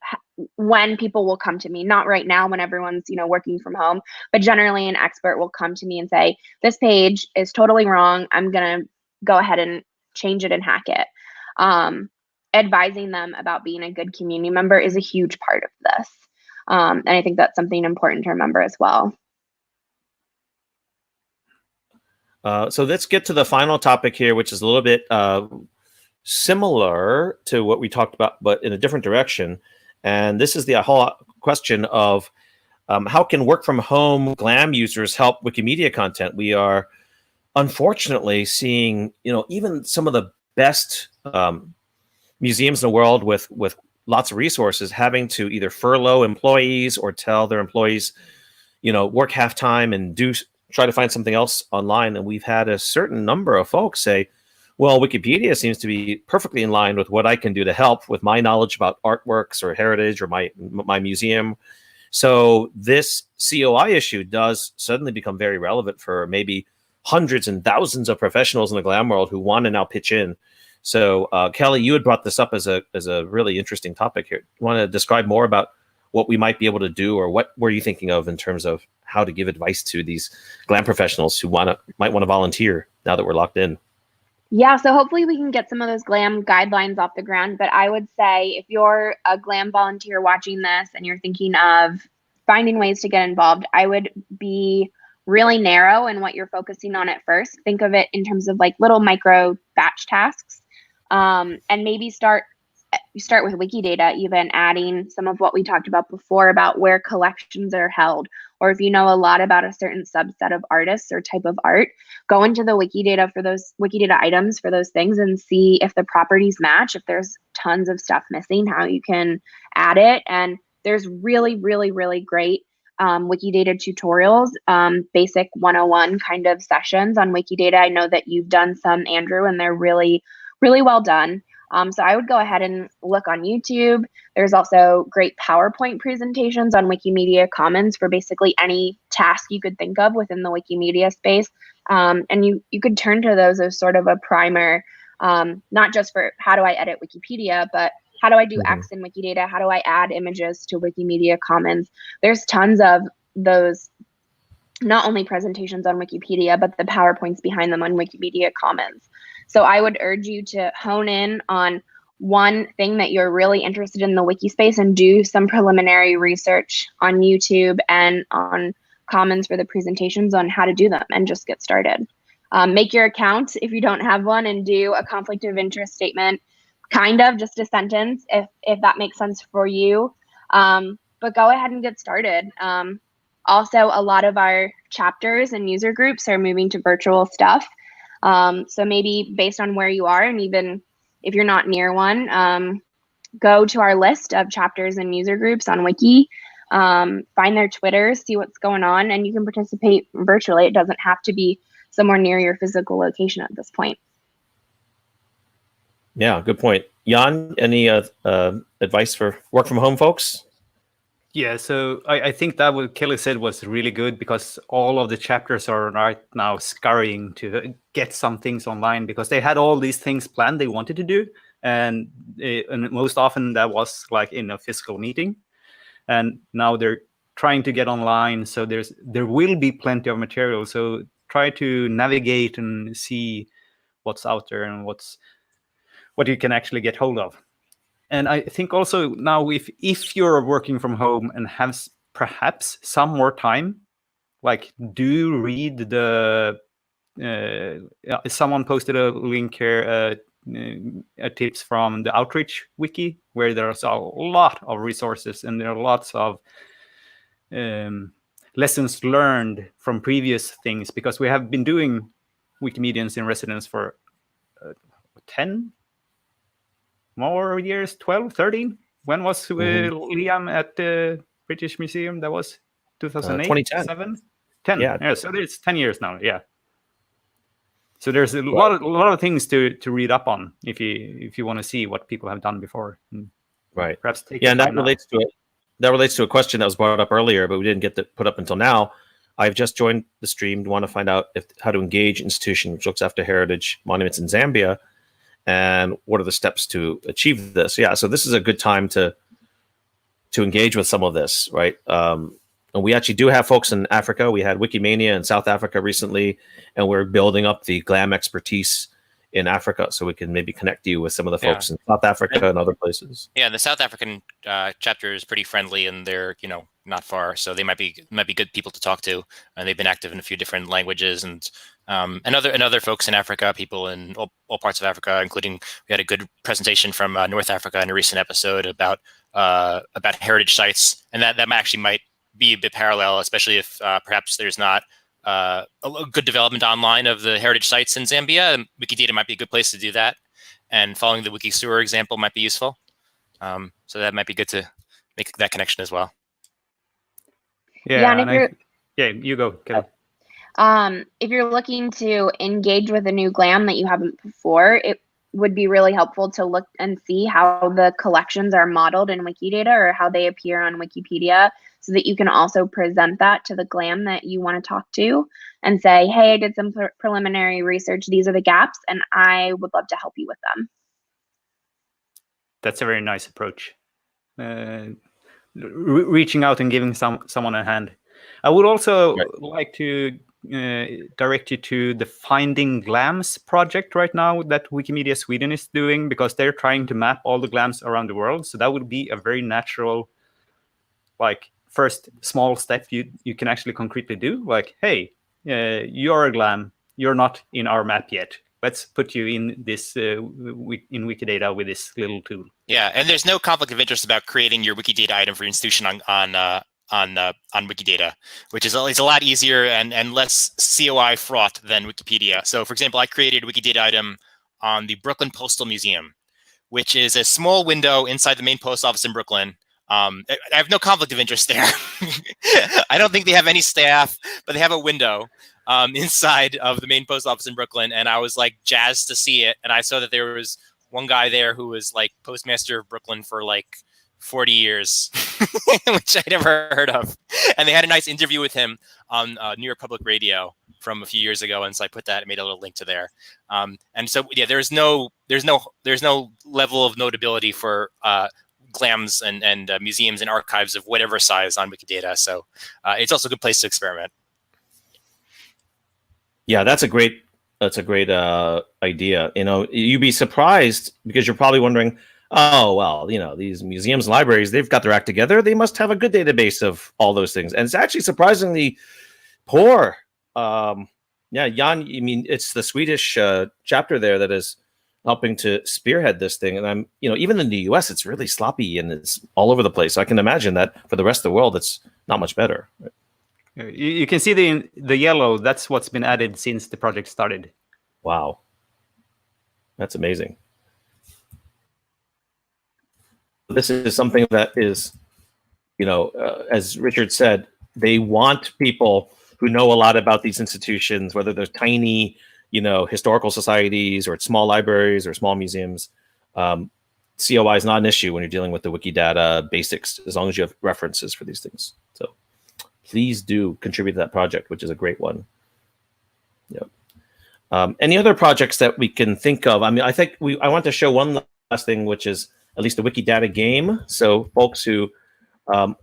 when people will come to me, not right now when everyone's, you know, working from home, but generally an expert will come to me and say, this page is totally wrong. I'm going to go ahead and change it and hack it. Advising them about being a good community member is a huge part of this. And I think that's something important to remember as well.
So let's get to the final topic here, which is a little bit similar to what we talked about, but in a different direction. And this is the whole question of how can work from home GLAM users help Wikimedia content? We are unfortunately seeing, you know, even some of the best museums in the world with lots of resources having to either furlough employees or tell their employees, you know, work half time and try to find something else online. And we've had a certain number of folks say, well, Wikipedia seems to be perfectly in line with what I can do to help with my knowledge about artworks or heritage or my museum. So this COI issue does suddenly become very relevant for maybe hundreds and thousands of professionals in the GLAM world who want to now pitch in. So Kelly, you had brought this up as a really interesting topic here. You want to describe more about what we might be able to do, or what were you thinking of in terms of how to give advice to these GLAM professionals who might want to volunteer now that we're locked in?
Yeah, so hopefully we can get some of those GLAM guidelines off the ground. But I would say if you're a GLAM volunteer watching this and you're thinking of finding ways to get involved, I would be really narrow in what you're focusing on at first. Think of it in terms of like little micro batch tasks, and maybe start with Wikidata, even adding some of what we talked about before about where collections are held, or if you know a lot about a certain subset of artists or type of art, go into the Wikidata for those Wikidata items for those things and see if the properties match. If there's tons of stuff missing, how you can add it. And there's really, really, really great Wikidata tutorials, basic 101 kind of sessions on Wikidata. I know that you've done some, Andrew, and they're really, really well done. So I would go ahead and look on YouTube. There's also great PowerPoint presentations on Wikimedia Commons for basically any task you could think of within the Wikimedia space. And you could turn to those as sort of a primer, not just for how do I edit Wikipedia, but how do I do X in Wikidata? How do I add images to Wikimedia Commons? There's tons of those, not only presentations on Wikipedia, but the PowerPoints behind them on Wikimedia Commons. So I would urge you to hone in on one thing that you're really interested in the wiki space and do some preliminary research on YouTube and on Commons for the presentations on how to do them, and just get started. Make your account if you don't have one, and do a conflict of interest statement, kind of just a sentence if that makes sense for you. But go ahead and get started. Also, a lot of our chapters and user groups are moving to virtual stuff. So maybe based on where you are, and even if you're not near one, go to our list of chapters and user groups on Wiki, find their Twitters, see what's going on, and you can participate virtually. It doesn't have to be somewhere near your physical location at this point.
Yeah, good point. Jan, any advice for work from home folks?
Yeah, so I think that what Kelly said was really good, because all of the chapters are right now scurrying to get some things online, because they had all these things planned they wanted to do. And most often that was like in a physical meeting. And now they're trying to get online. So there will be plenty of material. So try to navigate and see what's out there and what you can actually get hold of. And I think also now, if you're working from home and have perhaps some more time, like, do read the someone posted a link here, tips from the Outreach Wiki, where there's a lot of resources, and there are lots of lessons learned from previous things, because we have been doing Wikimedians in residence for 10 more years, 12, 13. When was Liam at the British Museum? That was 2008,
2010.
7? 10.
Yeah.
So it's 10 years now. Yeah. So there's a lot of things to read up on if you want to see what people have done before.
Right.
Perhaps take
and that relates to a question that was brought up earlier, but we didn't get to put up until now. I've just joined the stream to want to find out how to engage an institution which looks after heritage monuments in Zambia, and what are the steps to achieve this. Yeah, so this is a good time to engage with some of this, right? And we actually do have folks in Africa. We had Wikimania in South Africa recently, and we're building up the GLAM expertise in Africa, so we can maybe connect you with some of the folks in South Africa and other places. Yeah,
the South African chapter is pretty friendly, and they're not far, so they might be good people to talk to. And they've been active in a few different languages, and other folks in Africa, people in all parts of Africa, including, we had a good presentation from North Africa in a recent episode about heritage sites, and that actually might be a bit parallel, especially if perhaps there's not a good development online of the heritage sites in Zambia. Wikidata might be a good place to do that, and following the Wikisur example might be useful. So that might be good to make that connection as well.
Yeah, and you go, Kelly.
If you're looking to engage with a new GLAM that you haven't before, it would be really helpful to look and see how the collections are modeled in Wikidata, or how they appear on Wikipedia, so that you can also present that to the GLAM that you want to talk to and say, hey, I did some preliminary research. These are the gaps, and I would love to help you with them.
That's a very nice approach. Reaching out and giving someone a hand. I would also like to direct you to the Finding GLAMs project right now that Wikimedia Sweden is doing, because they're trying to map all the GLAMs around the world. So that would be a very natural, first small step you can actually concretely do. Like, hey, you're a GLAM, you're not in our map yet. Let's put you in this in Wikidata with this little tool.
Yeah, and there's no conflict of interest about creating your Wikidata item for your institution on Wikidata, which is a lot easier and less COI fraught than Wikipedia. So, for example, I created a Wikidata item on the Brooklyn Postal Museum, which is a small window inside the main post office in Brooklyn. I have no conflict of interest there. I don't think they have any staff, but they have a window inside of the main post office in Brooklyn, and I was like jazzed to see it. And I saw that there was one guy there who was like postmaster of Brooklyn for like 40 years, which I never heard of. And they had a nice interview with him on New York Public Radio from a few years ago, and so I put that and made a little link to there. And so yeah, there's no level of notability for GLAMs and museums and archives of whatever size on Wikidata. So it's also a good place to experiment.
Yeah, that's a great idea. You'd be surprised because you're probably wondering, oh, well, these museums and libraries, they've got their act together. They must have a good database of all those things. And it's actually surprisingly poor. Yeah, Jan, I mean, it's the Swedish chapter there that is helping to spearhead this thing. And even in the US, it's really sloppy and it's all over the place. So I can imagine that for the rest of the world, it's not much better.
You can see the yellow. That's what's been added since the project started.
Wow. That's amazing. This is something that is, as Richard said, they want people who know a lot about these institutions, whether they're tiny, historical societies or small libraries or small museums. COI is not an issue when you're dealing with the Wikidata basics, as long as you have references for these things. So please do contribute to that project, which is a great one. Yeah. Any other projects that we can think of? I mean, I want to show one last thing, which is at least a Wikidata game. So folks who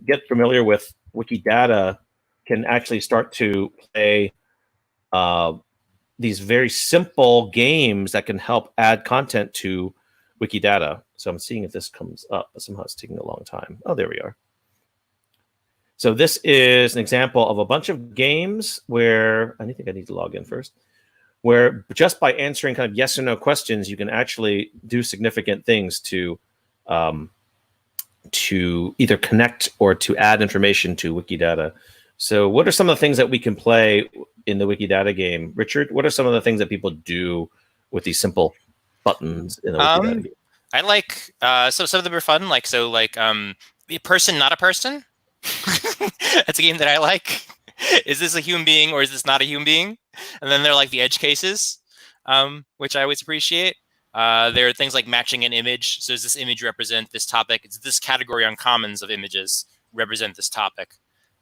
get familiar with Wikidata can actually start to play these very simple games that can help add content to Wikidata. So I'm seeing if this comes up, but somehow it's taking a long time. Oh, there we are. So this is an example of a bunch of games where, I think I need to log in first, where just by answering kind of yes or no questions, you can actually do significant things to either connect or to add information to Wikidata. So what are some of the things that we can play in the Wikidata game? Richard, what are some of the things that people do with these simple buttons in the Wikidata game?
I like, so some of them are fun, a person, not a person. That's a game that I like. Is this a human being or is this not a human being? And then there are like the edge cases, which I always appreciate. There are things like matching an image. So does this image represent this topic? It's this category on commons of images represent this topic.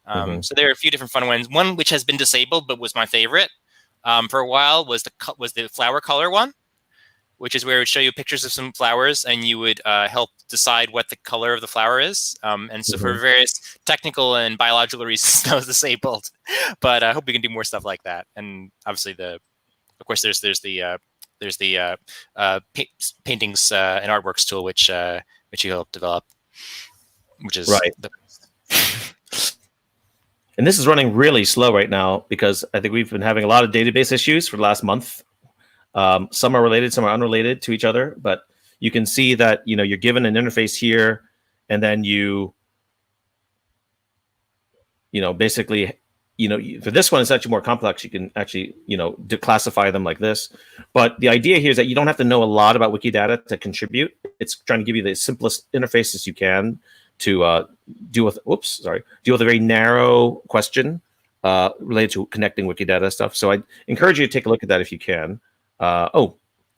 So there are a few different fun ones. One which has been disabled but was my favorite for a while was the flower color one, which is where it would show you pictures of some flowers and you would help decide what the color of the flower is. And so for various technical and biological reasons, that was disabled. But I hope we can do more stuff like that. And obviously, of course, there's the paintings and artworks tool, which you helped develop, which is
right. And this is running really slow right now because I think we've been having a lot of database issues for the last month. Some are related, some are unrelated to each other, but you can see that you're given an interface here, and then basically for this one it's actually more complex. You can actually declassify them like this, but the idea here is that you don't have to know a lot about Wikidata to contribute. It's trying to give you the simplest interfaces you can to deal with a very narrow question related to connecting Wikidata stuff. So I encourage you to take a look at that if you can.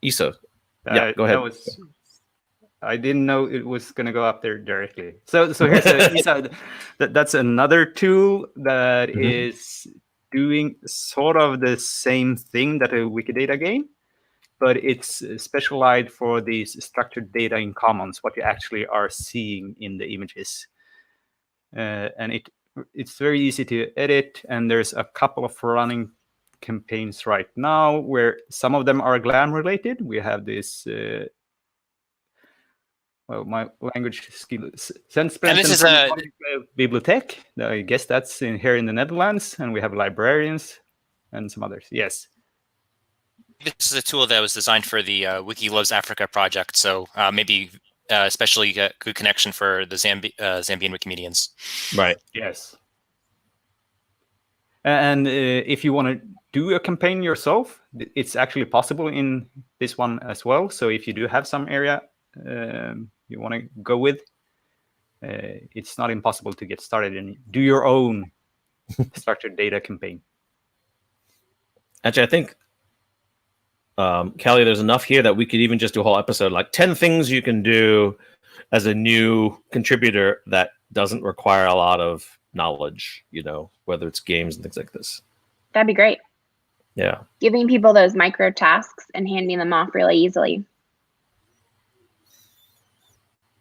Isa. Yeah, go ahead.
I didn't know it was going to go up there directly. So here's Isa. That's another tool that is doing sort of the same thing that a Wikidata game, but it's specialized for these structured data in commons, what you actually are seeing in the images. And it's very easy to edit, and there's a couple of running campaigns right now where some of them are GLAM related. We have this my language skills and this is a bibliothèque. I guess that's here in the Netherlands, and we have librarians and some others. Yes,
this is a tool that was designed for the Wiki Loves Africa project, so maybe especially a good connection for the Zambian Wikimedians.
Right.
Yes. And if you want to do a campaign yourself, it's actually possible in this one as well. So if you do have some area you want to go with, it's not impossible to get started and do your own structured data campaign.
Actually, I think Kelly, there's enough here that we could even just do a whole episode, like 10 things you can do as a new contributor that doesn't require a lot of knowledge, whether it's games and things like this.
That'd be great.
Yeah.
Giving people those micro tasks and handing them off really easily.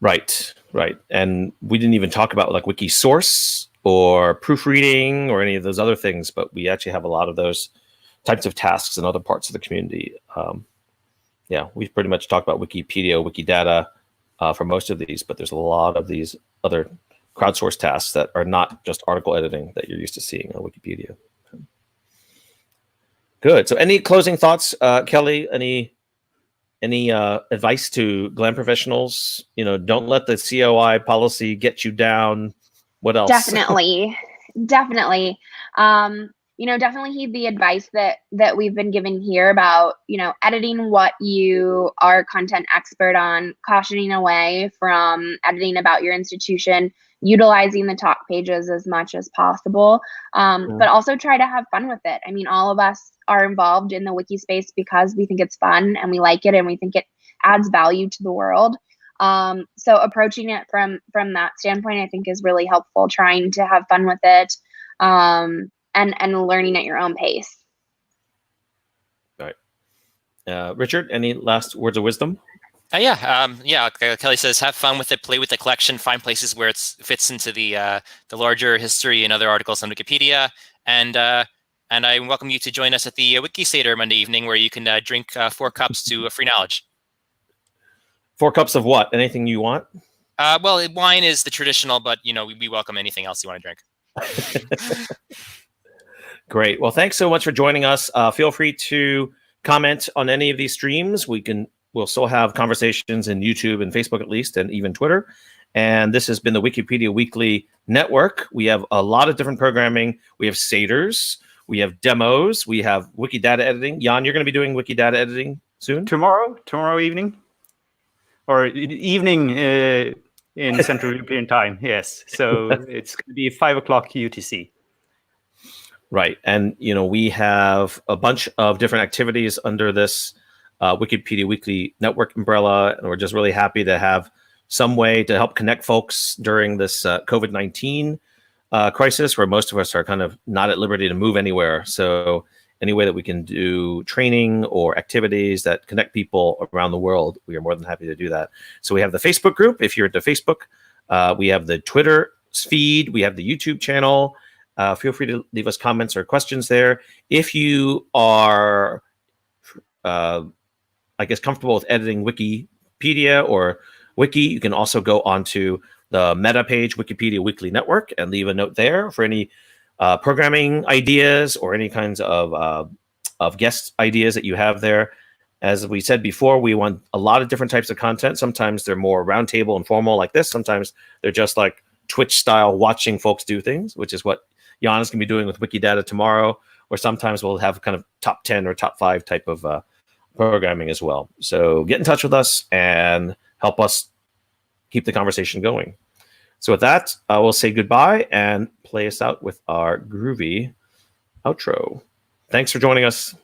Right. And we didn't even talk about like wiki source or proofreading or any of those other things, but we actually have a lot of those types of tasks in other parts of the community. We've pretty much talked about Wikipedia, Wikidata for most of these, but there's a lot of these other crowdsourced tasks that are not just article editing that you're used to seeing on Wikipedia. Good. So any closing thoughts, Kelly? Any advice to GLAM professionals? Don't let the COI policy get you down. What else?
Definitely. Definitely heed the advice that we've been given here about, editing what you are a content expert on, cautioning away from editing about your institution, utilizing the talk pages as much as possible, but also try to have fun with it. I mean, all of us are involved in the wiki space because we think it's fun and we like it and we think it adds value to the world. So approaching it from that standpoint, I think is really helpful, trying to have fun with it. And learning at your own pace.
Right. Richard, any last words of wisdom?
Kelly says, have fun with it, play with the collection, find places where it fits into the larger history and other articles on Wikipedia. And I welcome you to join us at the Wiki Seder Monday evening, where you can drink 4 cups to free knowledge.
4 cups of what? Anything you want?
Well, wine is the traditional, but we welcome anything else you want to drink.
Great. Well, thanks so much for joining us. Feel free to comment on any of these streams. We'll still have conversations in YouTube and Facebook at least, and even Twitter. And this has been the Wikipedia Weekly Network. We have a lot of different programming. We have Seders, we have demos, we have Wikidata editing. Jan, you're going to be doing Wikidata editing soon?
Tomorrow evening, or evening in Central European time. Yes, so it's going to be 5 o'clock UTC.
Right. And, we have a bunch of different activities under this Wikipedia Weekly Network umbrella. And we're just really happy to have some way to help connect folks during this COVID-19 crisis, where most of us are kind of not at liberty to move anywhere. So any way that we can do training or activities that connect people around the world, we are more than happy to do that. So we have the Facebook group, if you're into Facebook. We have the Twitter feed. We have the YouTube channel. Feel free to leave us comments or questions there. If you are, comfortable with editing Wikipedia or Wiki, you can also go onto the meta page, Wikipedia Weekly Network, and leave a note there for any programming ideas or any kinds of guest ideas that you have there. As we said before, we want a lot of different types of content. Sometimes they're more roundtable and formal like this. Sometimes they're just like Twitch style, watching folks do things, which is what Jan is going to be doing with Wikidata tomorrow, or sometimes we'll have kind of top 10 or top 5 type of programming as well. So get in touch with us and help us keep the conversation going. So with that, I will say goodbye and play us out with our groovy outro. Thanks for joining us.